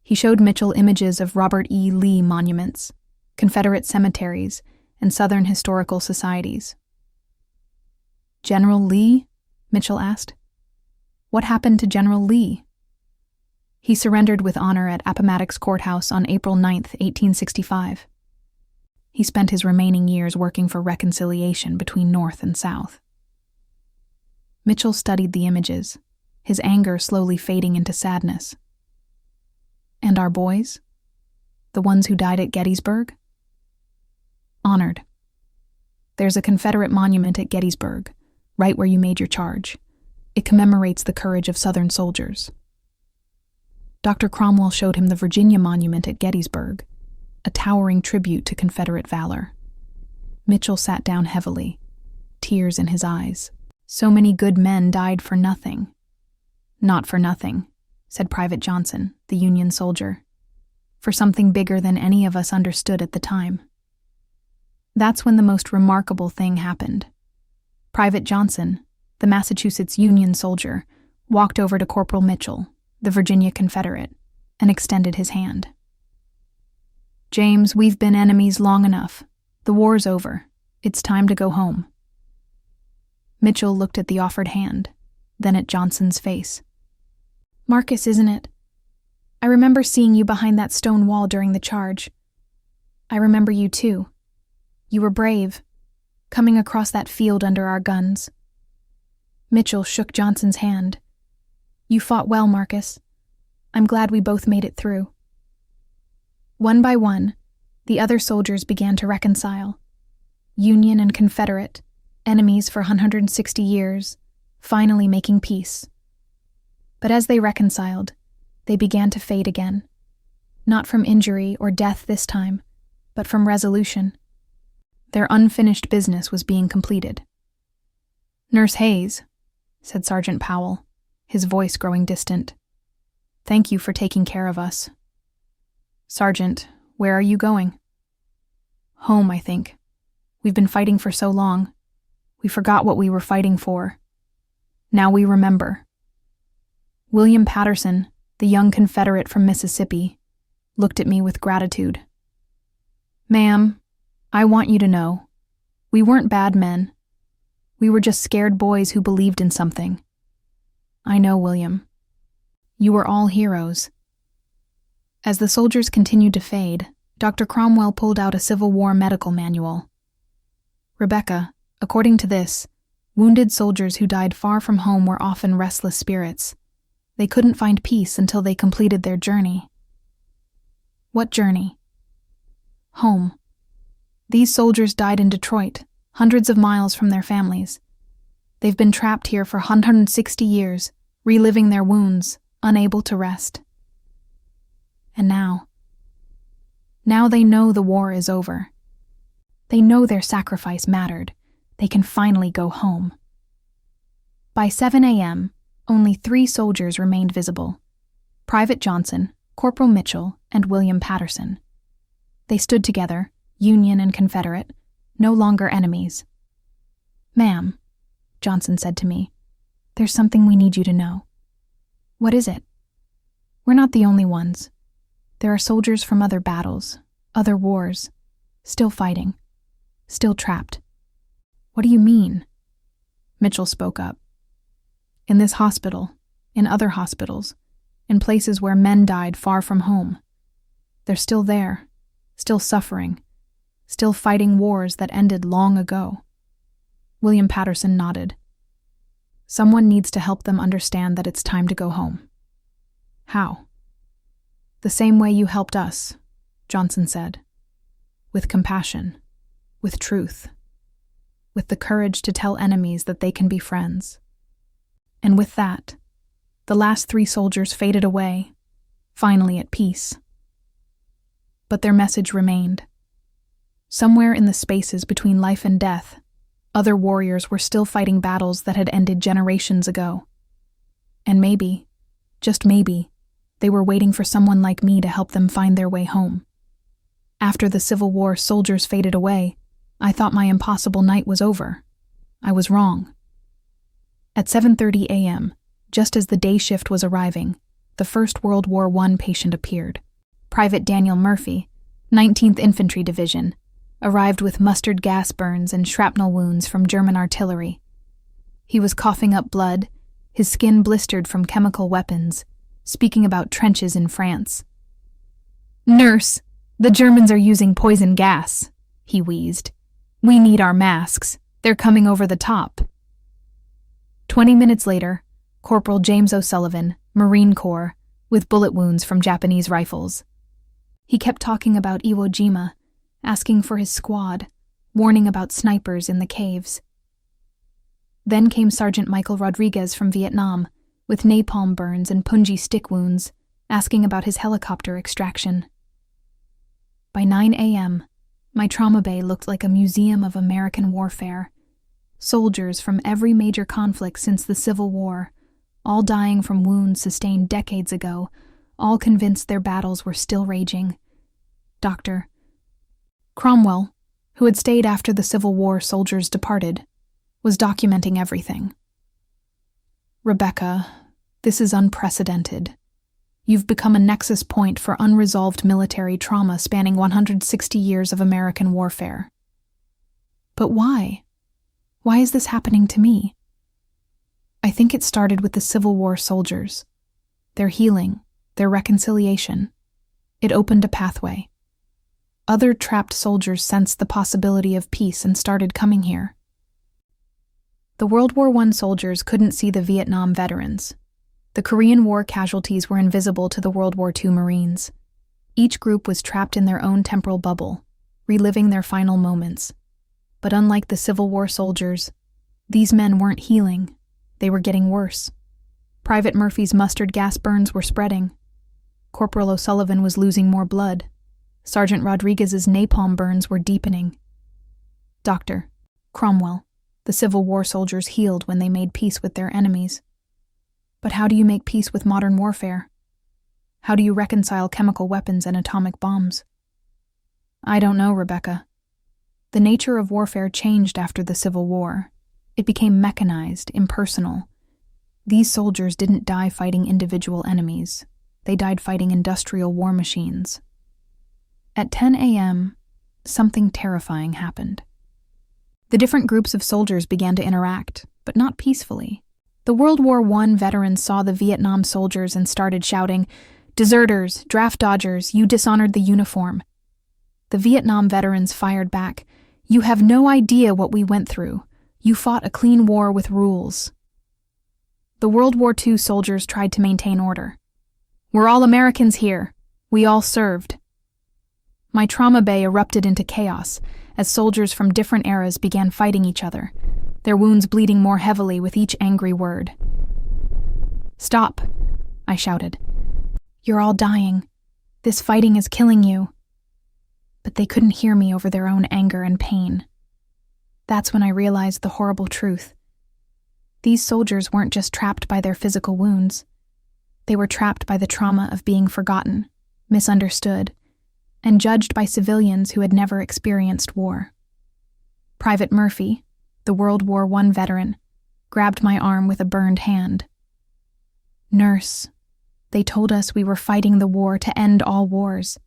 He showed Mitchell images of Robert E. Lee monuments, Confederate cemeteries, and Southern historical societies. General Lee? Mitchell asked. What happened to General Lee? He surrendered with honor at Appomattox Courthouse on April 9, 1865. He spent his remaining years working for reconciliation between North and South. Mitchell studied the images, his anger slowly fading into sadness. And our boys? The ones who died at Gettysburg? Honored. There's a Confederate monument at Gettysburg, right where you made your charge. It commemorates the courage of Southern soldiers. Dr. Cromwell showed him the Virginia monument at Gettysburg, a towering tribute to Confederate valor. Mitchell sat down heavily, tears in his eyes. So many good men died for nothing. Not for nothing, said Private Johnson, the Union soldier. For something bigger than any of us understood at the time. That's when the most remarkable thing happened. Private Johnson, the Massachusetts Union soldier, walked over to Corporal Mitchell, the Virginia Confederate, and extended his hand. James, we've been enemies long enough. The war's over. It's time to go home. Mitchell looked at the offered hand, then at Johnson's face. Marcus, isn't it? I remember seeing you behind that stone wall during the charge. I remember you too. You were brave, coming across that field under our guns. Mitchell shook Johnson's hand. You fought well, Marcus. I'm glad we both made it through. One by one, the other soldiers began to reconcile. Union and Confederate, enemies for 160 years, finally making peace. But as they reconciled, they began to fade again. Not from injury or death this time, but from resolution. Their unfinished business was being completed. Nurse Hayes, said Sergeant Powell, his voice growing distant. Thank you for taking care of us. Sergeant, where are you going? Home, I think. We've been fighting for so long. We forgot what we were fighting for. Now we remember. William Patterson, the young Confederate from Mississippi, looked at me with gratitude. Ma'am, I want you to know, we weren't bad men. We were just scared boys who believed in something. I know, William. You were all heroes. As the soldiers continued to fade, Dr. Cromwell pulled out a Civil War medical manual. Rebecca, according to this, wounded soldiers who died far from home were often restless spirits. They couldn't find peace until they completed their journey. What journey? Home. These soldiers died in Detroit, hundreds of miles from their families. They've been trapped here for 160 years, reliving their wounds, unable to rest. And now they know the war is over. They know their sacrifice mattered. They can finally go home. By 7 a.m., only 3 soldiers remained visible: Private Johnson, Corporal Mitchell, and William Patterson. They stood together, Union and Confederate, no longer enemies. "Ma'am," Johnson said to me, "there's something we need you to know." "What is it?" "We're not the only ones. There are soldiers from other battles, other wars, still fighting, still trapped." "What do you mean?" Mitchell spoke up. "In this hospital, in other hospitals, in places where men died far from home. They're still there, still suffering, still fighting wars that ended long ago." William Patterson nodded. "Someone needs to help them understand that it's time to go home." "How?" "The same way you helped us," Johnson said. "With compassion, with truth, with the courage to tell enemies that they can be friends." And with that, the last 3 soldiers faded away, finally at peace. But their message remained. Somewhere in the spaces between life and death, other warriors were still fighting battles that had ended generations ago. And maybe, just maybe, they were waiting for someone like me to help them find their way home. After the Civil War soldiers faded away, I thought my impossible night was over. I was wrong. At 7:30 a.m., just as the day shift was arriving, the first World War I patient appeared. Private Daniel Murphy, 19th Infantry Division, arrived with mustard gas burns and shrapnel wounds from German artillery. He was coughing up blood, his skin blistered from chemical weapons, speaking about trenches in France. "Nurse, the Germans are using poison gas," he wheezed. "We need our masks. They're coming over the top." 20 minutes later, Corporal James O'Sullivan, Marine Corps, with bullet wounds from Japanese rifles. He kept talking about Iwo Jima, asking for his squad, warning about snipers in the caves. Then came Sergeant Michael Rodriguez from Vietnam, with napalm burns and punji stick wounds, asking about his helicopter extraction. By 9 a.m., my trauma bay looked like a museum of American warfare. Soldiers from every major conflict since the Civil War, all dying from wounds sustained decades ago, all convinced their battles were still raging. Dr. Cromwell, who had stayed after the Civil War soldiers departed, was documenting everything. "Rebecca, this is unprecedented. You've become a nexus point for unresolved military trauma spanning 160 years of American warfare." "But why? Why is this happening to me?" "I think it started with the Civil War soldiers. Their healing, their reconciliation. It opened a pathway. Other trapped soldiers sensed the possibility of peace and started coming here. The World War I soldiers couldn't see the Vietnam veterans. The Korean War casualties were invisible to the World War II Marines. Each group was trapped in their own temporal bubble, reliving their final moments. But unlike the Civil War soldiers, these men weren't healing. They were getting worse. Private Murphy's mustard gas burns were spreading. Corporal O'Sullivan was losing more blood. Sergeant Rodriguez's napalm burns were deepening. Dr. Cromwell, the Civil War soldiers healed when they made peace with their enemies. But how do you make peace with modern warfare? How do you reconcile chemical weapons and atomic bombs? I don't know, Rebecca. The nature of warfare changed after the Civil War. It became mechanized, impersonal. These soldiers didn't die fighting individual enemies. They died fighting industrial war machines. At 10 a.m., something terrifying happened. The different groups of soldiers began to interact, but not peacefully. The World War I veterans saw the Vietnam soldiers and started shouting, "Deserters, draft dodgers, you dishonored the uniform." The Vietnam veterans fired back, "You have no idea what we went through. You fought a clean war with rules." The World War II soldiers tried to maintain order. "We're all Americans here. We all served." My trauma bay erupted into chaos as soldiers from different eras began fighting each other, their wounds bleeding more heavily with each angry word. "Stop," I shouted. "You're all dying. This fighting is killing you." But they couldn't hear me over their own anger and pain. That's when I realized the horrible truth. These soldiers weren't just trapped by their physical wounds. They were trapped by the trauma of being forgotten, misunderstood, and judged by civilians who had never experienced war. Private Murphy, the World War I veteran, grabbed my arm with a burned hand. "Nurse, they told us we were fighting the war to end all wars.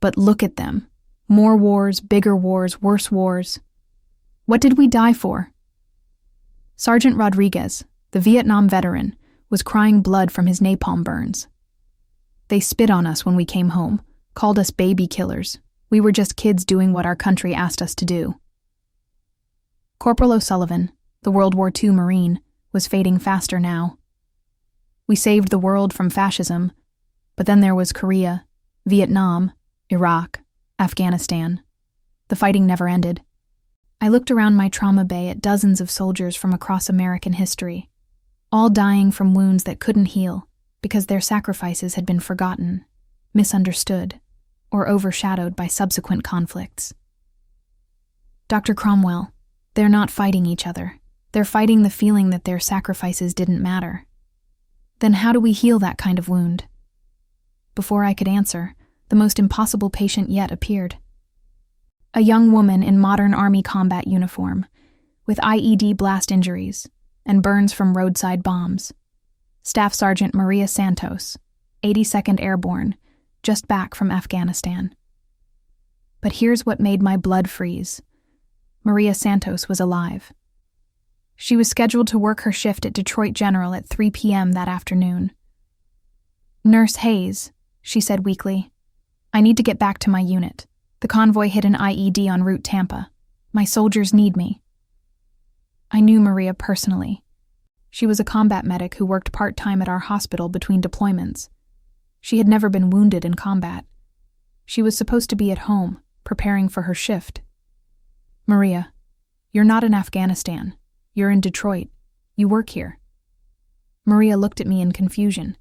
But look at them. More wars, bigger wars, worse wars. What did we die for?" Sergeant Rodriguez, the Vietnam veteran, was crying blood from his napalm burns. "They spit on us when we came home, called us baby killers. We were just kids doing what our country asked us to do." Corporal O'Sullivan, the World War II Marine, was fading faster now. We saved the world from fascism, but then there was Korea, Vietnam, Iraq, Afghanistan. The fighting never ended. I looked around my trauma bay at dozens of soldiers from across American history, all dying from wounds that couldn't heal because their sacrifices had been forgotten, misunderstood, or overshadowed by subsequent conflicts. "Dr. Cromwell, they're not fighting each other. They're fighting the feeling that their sacrifices didn't matter. Then how do we heal that kind of wound?" Before I could answer, the most impossible patient yet appeared. A young woman in modern Army combat uniform, with IED blast injuries and burns from roadside bombs. Staff Sergeant Maria Santos, 82nd Airborne, just back from Afghanistan. But here's what made my blood freeze. Maria Santos was alive. She was scheduled to work her shift at Detroit General at 3 p.m. that afternoon. "Nurse Hayes," she said weakly, "I need to get back to my unit. The convoy hit an IED en route Tampa. My soldiers need me." I knew Maria personally. She was a combat medic who worked part-time at our hospital between deployments. She had never been wounded in combat. She was supposed to be at home, preparing for her shift. "Maria, you're not in Afghanistan. You're in Detroit. You work here." Maria looked at me in confusion.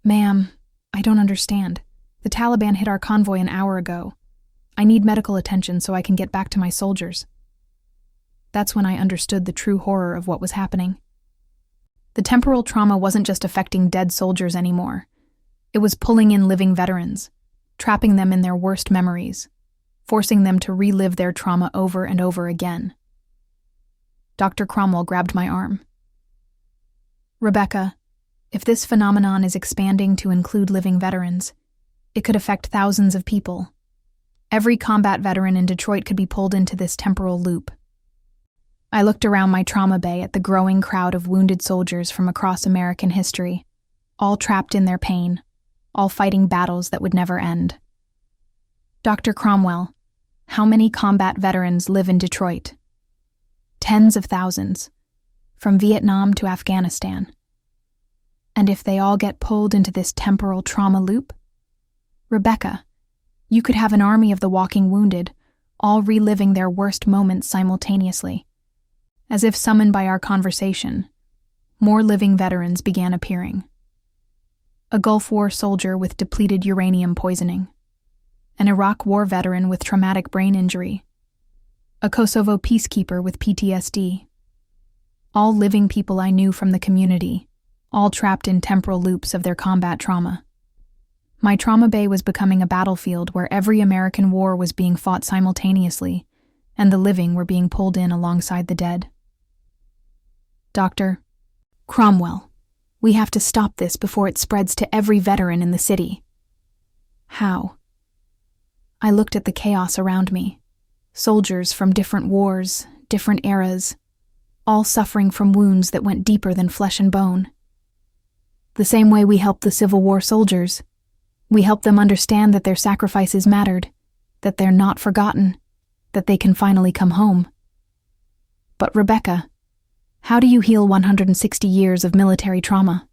"Ma'am, I don't understand. The Taliban hit our convoy an hour ago. I need medical attention so I can get back to my soldiers." That's when I understood the true horror of what was happening. The temporal trauma wasn't just affecting dead soldiers anymore. It was pulling in living veterans, trapping them in their worst memories, forcing them to relive their trauma over and over again. Dr. Cromwell grabbed my arm. "Rebecca, if this phenomenon is expanding to include living veterans, it could affect thousands of people. Every combat veteran in Detroit could be pulled into this temporal loop." I looked around my trauma bay at the growing crowd of wounded soldiers from across American history, all trapped in their pain, all fighting battles that would never end. "Dr. Cromwell, how many combat veterans live in Detroit?" "Tens of thousands, from Vietnam to Afghanistan." "And if they all get pulled into this temporal trauma loop? Rebecca, you could have an army of the walking wounded, all reliving their worst moments simultaneously." As if summoned by our conversation, more living veterans began appearing. A Gulf War soldier with depleted uranium poisoning, an Iraq War veteran with traumatic brain injury, a Kosovo peacekeeper with PTSD. All living people I knew from the community, all trapped in temporal loops of their combat trauma. My trauma bay was becoming a battlefield where every American war was being fought simultaneously, and the living were being pulled in alongside the dead. "Dr. Cromwell, we have to stop this before it spreads to every veteran in the city." "How?" I looked at the chaos around me. Soldiers from different wars, different eras, all suffering from wounds that went deeper than flesh and bone. "The same way we helped the Civil War soldiers. We helped them understand that their sacrifices mattered, that they're not forgotten, that they can finally come home." "But Rebecca, How do you heal 160 years of military trauma?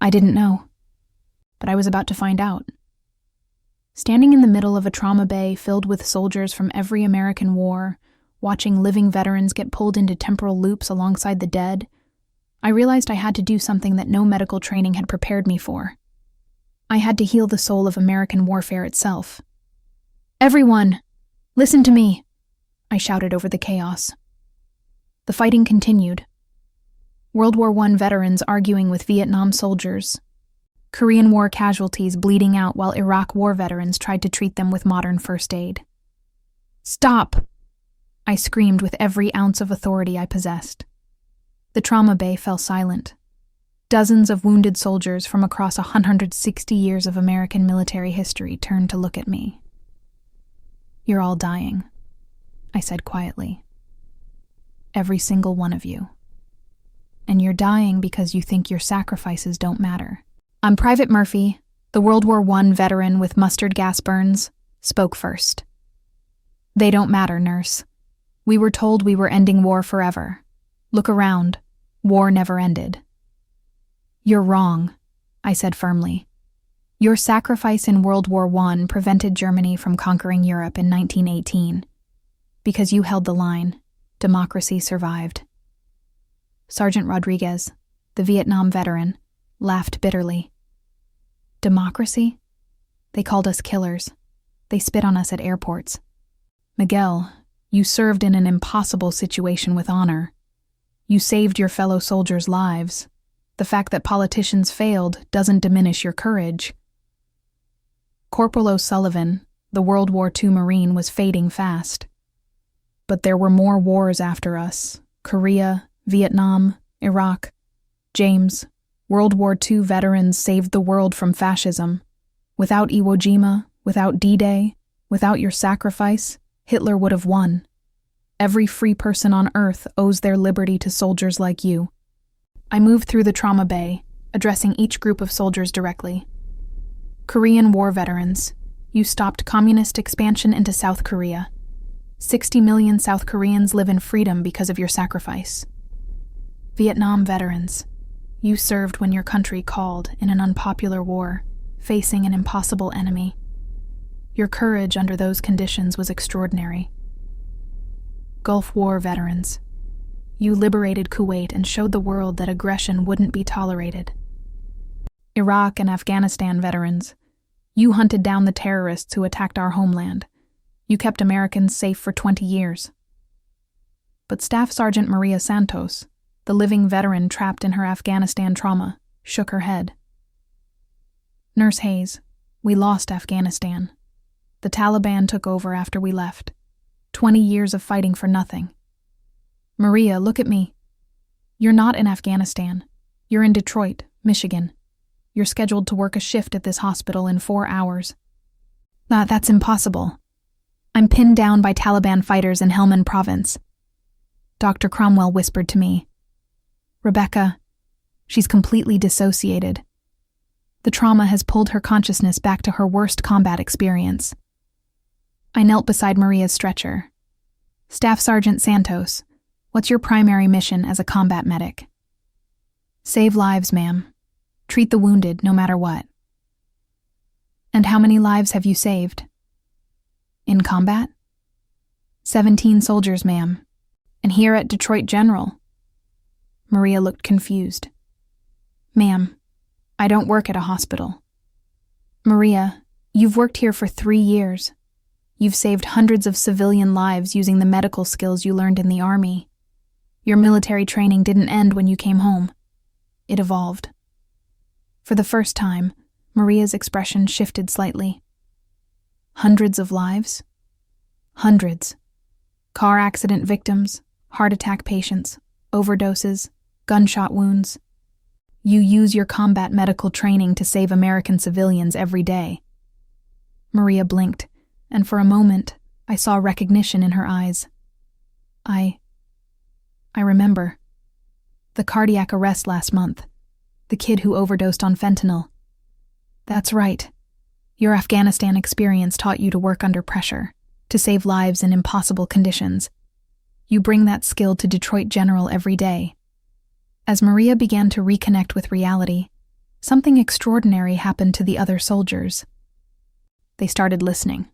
I didn't know, but I was about to find out. Standing in the middle of a trauma bay filled with soldiers from every American war, watching living veterans get pulled into temporal loops alongside the dead, I realized I had to do something that no medical training had prepared me for. I had to heal the soul of American warfare itself. "Everyone, listen to me," I shouted over the chaos. The fighting continued. World War I veterans arguing with Vietnam soldiers, Korean War casualties bleeding out while Iraq War veterans tried to treat them with modern first aid. "Stop!" I screamed with every ounce of authority I possessed. The trauma bay fell silent. Dozens of wounded soldiers from across 160 years of American military history turned to look at me. "You're all dying," I said quietly. "Every single one of you. And you're dying because you think your sacrifices don't matter." I'm Private Murphy, the World War I veteran with mustard gas burns, spoke first. "They don't matter, nurse. We were told we were ending war forever. Look around. War never ended." "You're wrong," I said firmly. "Your sacrifice in World War I prevented Germany from conquering Europe in 1918. Because you held the line, democracy survived." Sergeant Rodriguez, the Vietnam veteran, laughed bitterly. "Democracy? They called us killers. They spit on us at airports. Miguel, you served in an impossible situation with honor. You saved your fellow soldiers' lives. The fact that politicians failed doesn't diminish your courage." Corporal O'Sullivan, the World War II Marine, was fading fast. "But there were more wars after us. Korea, Vietnam, Iraq. James, World War II veterans saved the world from fascism. Without Iwo Jima, without D-Day, without your sacrifice, Hitler would have won. Every free person on Earth owes their liberty to soldiers like you." I moved through the trauma bay, addressing each group of soldiers directly. "Korean War veterans, you stopped communist expansion into South Korea. 60 million South Koreans live in freedom because of your sacrifice. Vietnam veterans, you served when your country called in an unpopular war, facing an impossible enemy. Your courage under those conditions was extraordinary. Gulf War veterans, you liberated Kuwait and showed the world that aggression wouldn't be tolerated. Iraq and Afghanistan veterans, you hunted down the terrorists who attacked our homeland. You kept Americans safe for 20 years. But Staff Sergeant Maria Santos, the living veteran trapped in her Afghanistan trauma, shook her head. "Nurse Hayes, we lost Afghanistan. The Taliban took over after we left. 20 years of fighting for nothing. Maria, look at me. You're not in Afghanistan. You're in Detroit, Michigan. You're scheduled to work a shift at this hospital in 4 hours. That's impossible. I'm pinned down by Taliban fighters in Helmand Province." Dr. Cromwell whispered to me. "Rebecca, she's completely dissociated. The trauma has pulled her consciousness back to her worst combat experience." I knelt beside Maria's stretcher. "Staff Sergeant Santos, what's your primary mission as a combat medic?" "Save lives, ma'am. Treat the wounded no matter what." "And how many lives have you saved?" "In combat?" 17 soldiers, ma'am. And here at Detroit General." Maria looked confused. "Ma'am, I don't work at a hospital." "Maria, you've worked here for 3 years. You've saved hundreds of civilian lives using the medical skills you learned in the Army. Your military training didn't end when you came home. It evolved." For the first time, Maria's expression shifted slightly. "Hundreds of lives?" "Hundreds. Car accident victims, heart attack patients, overdoses, gunshot wounds. You use your combat medical training to save American civilians every day." Maria blinked, and for a moment, I saw recognition in her eyes. I remember. The cardiac arrest last month. The kid who overdosed on fentanyl. That's right. Your Afghanistan experience taught you to work under pressure, to save lives in impossible conditions. You bring that skill to Detroit General every day." As Maria began to reconnect with reality, something extraordinary happened to the other soldiers. They started listening.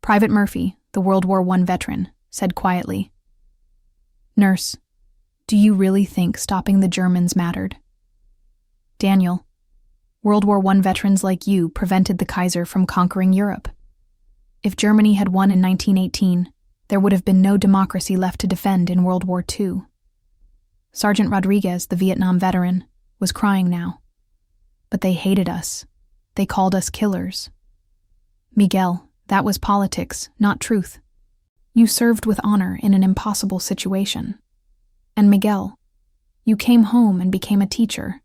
Private Murphy, the World War I veteran, said quietly, "Nurse, do you really think stopping the Germans mattered?" "Daniel, World War I veterans like you prevented the Kaiser from conquering Europe. If Germany had won in 1918, there would have been no democracy left to defend in World War II." Sergeant Rodriguez, the Vietnam veteran, was crying now. "But they hated us. They called us killers." "Miguel, that was politics, not truth. You served with honor in an impossible situation. And Miguel, you came home and became a teacher.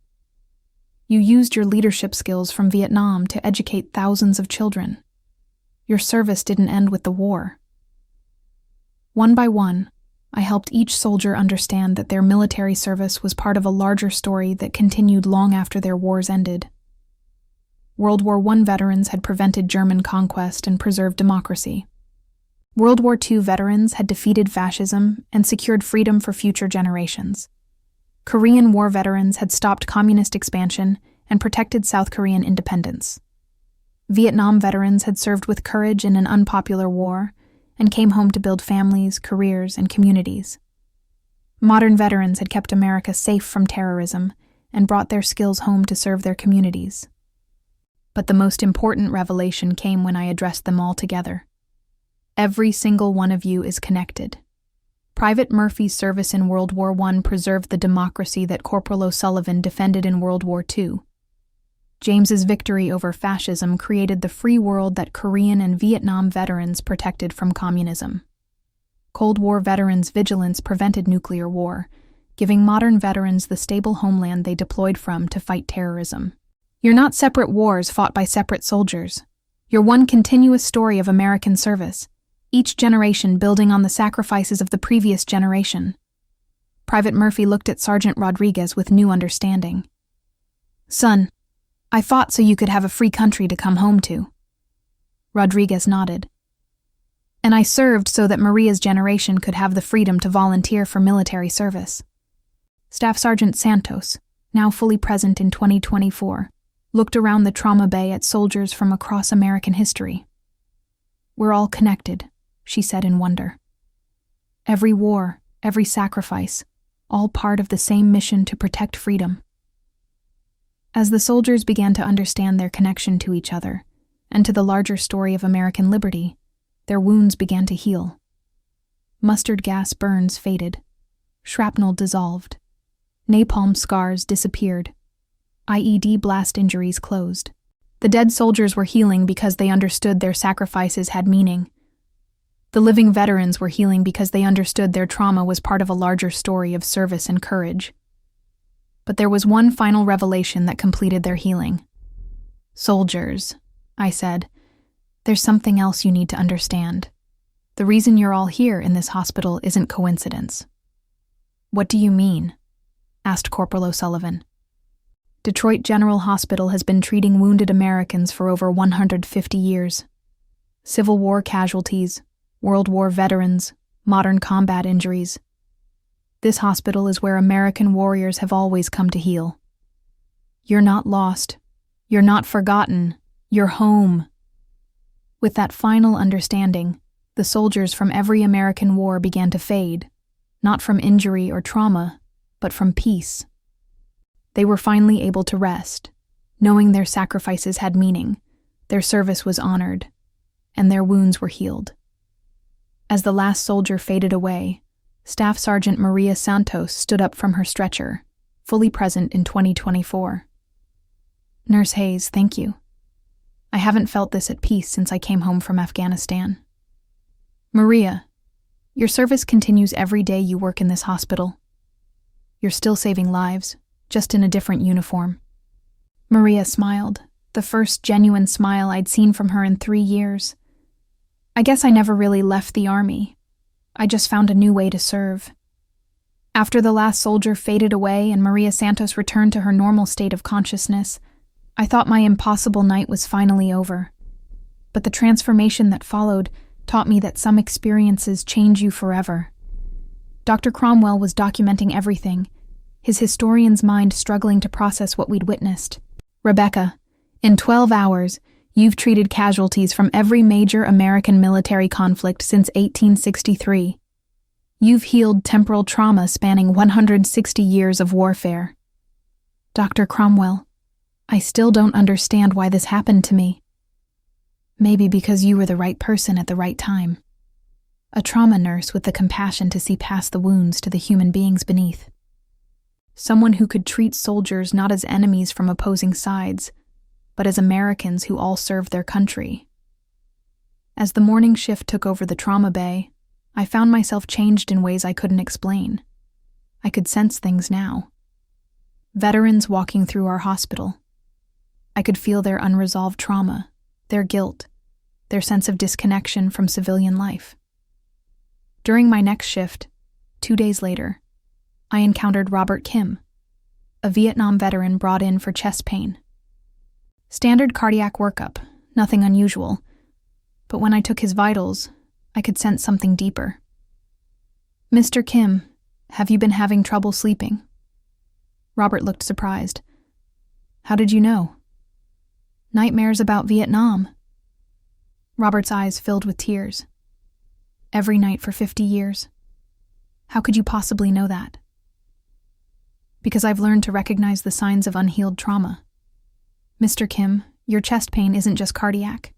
You used your leadership skills from Vietnam to educate thousands of children. Your service didn't end with the war." One by one, I helped each soldier understand that their military service was part of a larger story that continued long after their wars ended. World War I veterans had prevented German conquest and preserved democracy. World War II veterans had defeated fascism and secured freedom for future generations. Korean War veterans had stopped communist expansion and protected South Korean independence. Vietnam veterans had served with courage in an unpopular war and came home to build families, careers, and communities. Modern veterans had kept America safe from terrorism and brought their skills home to serve their communities. But the most important revelation came when I addressed them all together. Every single one of you is connected. Private Murphy's service in World War I preserved the democracy that Corporal O'Sullivan defended in World War II. James's victory over fascism created the free world that Korean and Vietnam veterans protected from communism. Cold War veterans' vigilance prevented nuclear war, giving modern veterans the stable homeland they deployed from to fight terrorism. You're not separate wars fought by separate soldiers. You're one continuous story of American service, each generation building on the sacrifices of the previous generation. Private Murphy looked at Sergeant Rodriguez with new understanding. "Son, I fought so you could have a free country to come home to." Rodriguez nodded. "And I served so that Maria's generation could have the freedom to volunteer for military service." Staff Sergeant Santos, now fully present in 2024, looked around the trauma bay at soldiers from across American history. "We're all connected," she said in wonder. "Every war, every sacrifice, all part of the same mission to protect freedom." As the soldiers began to understand their connection to each other and to the larger story of American liberty, their wounds began to heal. Mustard gas burns faded. Shrapnel dissolved. Napalm scars disappeared. IED blast injuries closed. The dead soldiers were healing because they understood their sacrifices had meaning. The living veterans were healing because they understood their trauma was part of a larger story of service and courage. But there was one final revelation that completed their healing. "Soldiers," I said, "there's something else you need to understand. The reason you're all here in this hospital isn't coincidence." "What do you mean?" asked Corporal O'Sullivan. "Detroit General Hospital has been treating wounded Americans for over 150 years. Civil War casualties, World War veterans, modern combat injuries. This hospital is where American warriors have always come to heal. You're not lost. You're not forgotten. You're home." With that final understanding, the soldiers from every American war began to fade, not from injury or trauma, but from peace. They were finally able to rest, knowing their sacrifices had meaning, their service was honored, and their wounds were healed. As the last soldier faded away, Staff Sergeant Maria Santos stood up from her stretcher, fully present in 2024. "Nurse Hayes, thank you. I haven't felt this at peace since I came home from Afghanistan. Maria, your service continues every day you work in this hospital. You're still saving lives, just in a different uniform." Maria smiled, the first genuine smile I'd seen from her in 3 years. I guess I never really left the Army. I just found a new way to serve. After the last soldier faded away and Maria Santos returned to her normal state of consciousness, I thought my impossible night was finally over. But the transformation that followed taught me that some experiences change you forever, Dr. Cromwell was documenting everything, his historian's mind struggling to process what we'd witnessed. "Rebecca, in 12 hours, you've treated casualties from every major American military conflict since 1863. You've healed temporal trauma spanning 160 years of warfare." "Dr. Cromwell, I still don't understand why this happened to me." "Maybe because you were the right person at the right time. A trauma nurse with the compassion to see past the wounds to the human beings beneath. Someone who could treat soldiers not as enemies from opposing sides, but as Americans who all serve their country." As the morning shift took over the trauma bay, I found myself changed in ways I couldn't explain. I could sense things now. Veterans walking through our hospital. I could feel their unresolved trauma, their guilt, their sense of disconnection from civilian life. During my next shift, 2 days later, I encountered Robert Kim, a Vietnam veteran brought in for chest pain. Standard cardiac workup, nothing unusual, but when I took his vitals, I could sense something deeper. "Mr. Kim, have you been having trouble sleeping?" Robert looked surprised. "How did you know?" "Nightmares about Vietnam." Robert's eyes filled with tears. "Every night for 50 years. How could you possibly know that?" "Because I've learned to recognize the signs of unhealed trauma. Mr. Kim, your chest pain isn't just cardiac.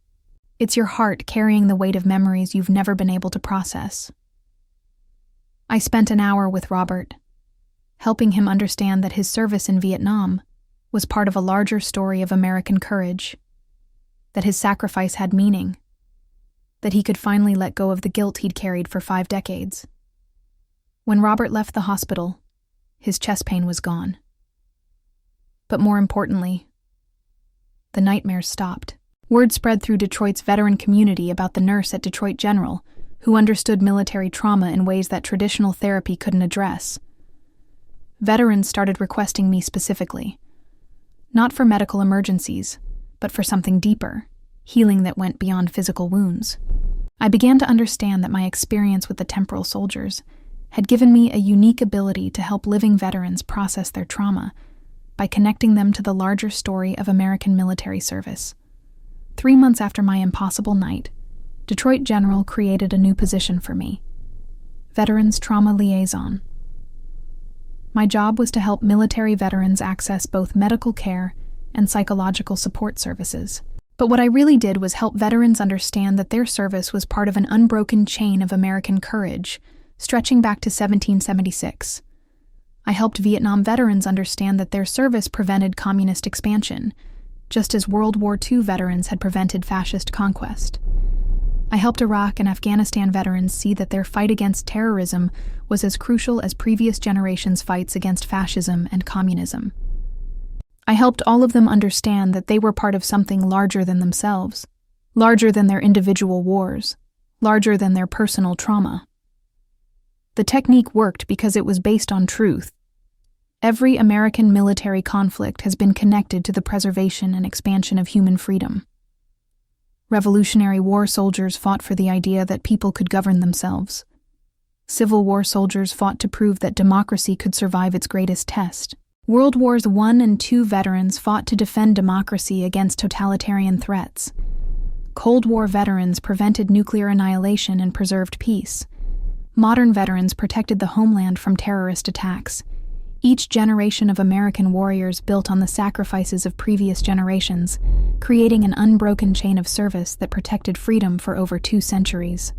It's your heart carrying the weight of memories you've never been able to process." I spent an hour with Robert, helping him understand that his service in Vietnam was part of a larger story of American courage, that his sacrifice had meaning, that he could finally let go of the guilt he'd carried for 5 decades. When Robert left the hospital, his chest pain was gone. But more importantly, the nightmares stopped. Word spread through Detroit's veteran community about the nurse at Detroit General, who understood military trauma in ways that traditional therapy couldn't address. Veterans started requesting me specifically, not for medical emergencies, but for something deeper, healing that went beyond physical wounds. I began to understand that my experience with the temporal soldiers had given me a unique ability to help living veterans process their trauma by connecting them to the larger story of American military service. 3 months after my impossible night, Detroit General created a new position for me: Veterans Trauma Liaison. My job was to help military veterans access both medical care and psychological support services. But what I really did was help veterans understand that their service was part of an unbroken chain of American courage, stretching back to 1776. I helped Vietnam veterans understand that their service prevented communist expansion, just as World War II veterans had prevented fascist conquest. I helped Iraq and Afghanistan veterans see that their fight against terrorism was as crucial as previous generations' fights against fascism and communism. I helped all of them understand that they were part of something larger than themselves, larger than their individual wars, larger than their personal trauma. The technique worked because it was based on truth. Every American military conflict has been connected to the preservation and expansion of human freedom. Revolutionary War soldiers fought for the idea that people could govern themselves. Civil War soldiers fought to prove that democracy could survive its greatest test. World Wars I and II veterans fought to defend democracy against totalitarian threats. Cold War veterans prevented nuclear annihilation and preserved peace. Modern veterans protected the homeland from terrorist attacks. Each generation of American warriors built on the sacrifices of previous generations, creating an unbroken chain of service that protected freedom for over 2 centuries.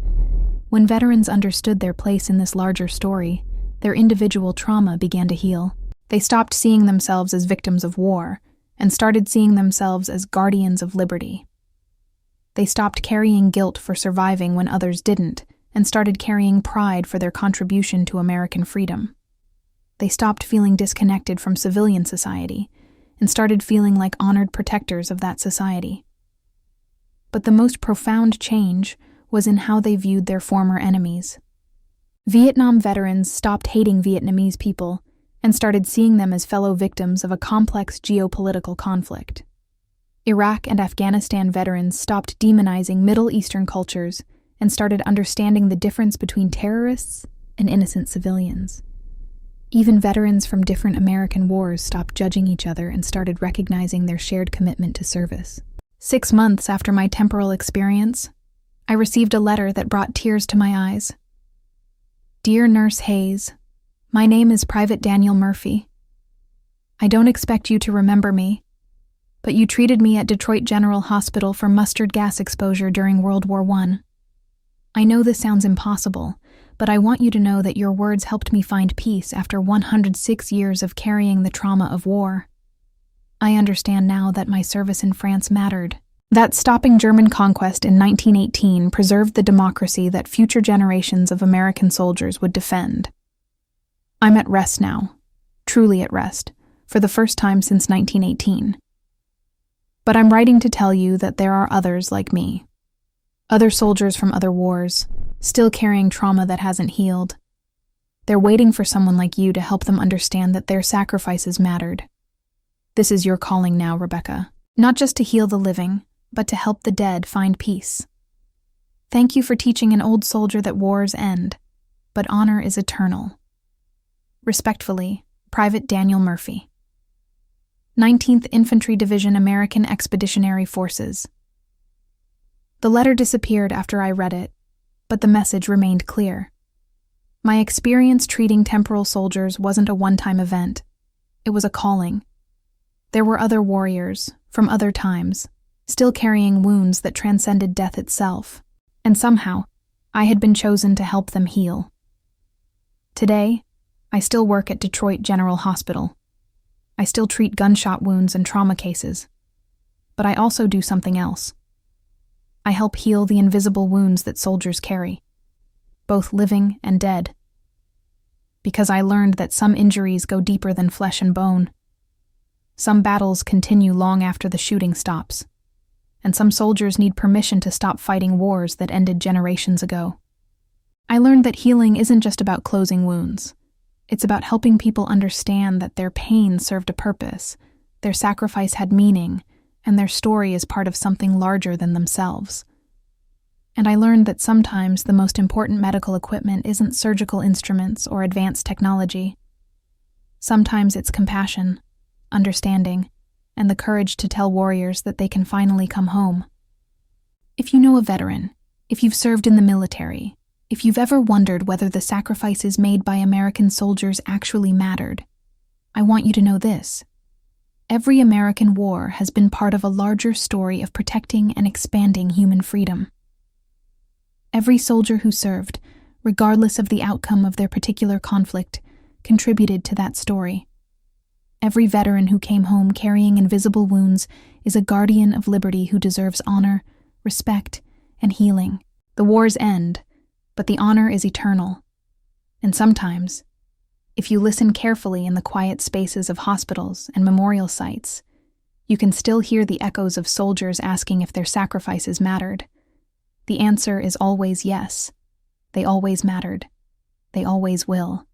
When veterans understood their place in this larger story, their individual trauma began to heal. They stopped seeing themselves as victims of war and started seeing themselves as guardians of liberty. They stopped carrying guilt for surviving when others didn't and started carrying pride for their contribution to American freedom. They stopped feeling disconnected from civilian society and started feeling like honored protectors of that society. But the most profound change was in how they viewed their former enemies. Vietnam veterans stopped hating Vietnamese people and started seeing them as fellow victims of a complex geopolitical conflict. Iraq and Afghanistan veterans stopped demonizing Middle Eastern cultures and started understanding the difference between terrorists and innocent civilians. Even veterans from different American wars stopped judging each other and started recognizing their shared commitment to service. 6 months after my temporal experience, I received a letter that brought tears to my eyes. Dear Nurse Hayes, my name is Private Daniel Murphy. I don't expect you to remember me, but you treated me at Detroit General Hospital for mustard gas exposure during World War I. I know this sounds impossible, but I want you to know that your words helped me find peace after 106 years of carrying the trauma of war. I understand now that my service in France mattered, that stopping German conquest in 1918 preserved the democracy that future generations of American soldiers would defend. I'm at rest now, truly at rest, for the first time since 1918. But I'm writing to tell you that there are others like me. Other soldiers from other wars, still carrying trauma that hasn't healed. They're waiting for someone like you to help them understand that their sacrifices mattered. This is your calling now, Rebecca. Not just to heal the living, but to help the dead find peace. Thank you for teaching an old soldier that wars end, but honor is eternal. Respectfully, Private Daniel Murphy. 19th Infantry Division, American Expeditionary Forces. The letter disappeared after I read it, but the message remained clear. My experience treating temporal soldiers wasn't a one-time event. It was a calling. There were other warriors, from other times, still carrying wounds that transcended death itself, and somehow, I had been chosen to help them heal. Today, I still work at Detroit General Hospital. I still treat gunshot wounds and trauma cases. But I also do something else. I help heal the invisible wounds that soldiers carry, both living and dead. Because I learned that some injuries go deeper than flesh and bone. Some battles continue long after the shooting stops, and some soldiers need permission to stop fighting wars that ended generations ago. I learned that healing isn't just about closing wounds. It's about helping people understand that their pain served a purpose, their sacrifice had meaning, and their story is part of something larger than themselves. And I learned that sometimes the most important medical equipment isn't surgical instruments or advanced technology. Sometimes it's compassion, understanding, and the courage to tell warriors that they can finally come home. If you know a veteran, if you've served in the military, if you've ever wondered whether the sacrifices made by American soldiers actually mattered, I want you to know this. Every American war has been part of a larger story of protecting and expanding human freedom. Every soldier who served, regardless of the outcome of their particular conflict, contributed to that story. Every veteran who came home carrying invisible wounds is a guardian of liberty who deserves honor, respect, and healing. The wars end, but the honor is eternal. And sometimes, if you listen carefully in the quiet spaces of hospitals and memorial sites, you can still hear the echoes of soldiers asking if their sacrifices mattered. The answer is always yes. They always mattered. They always will.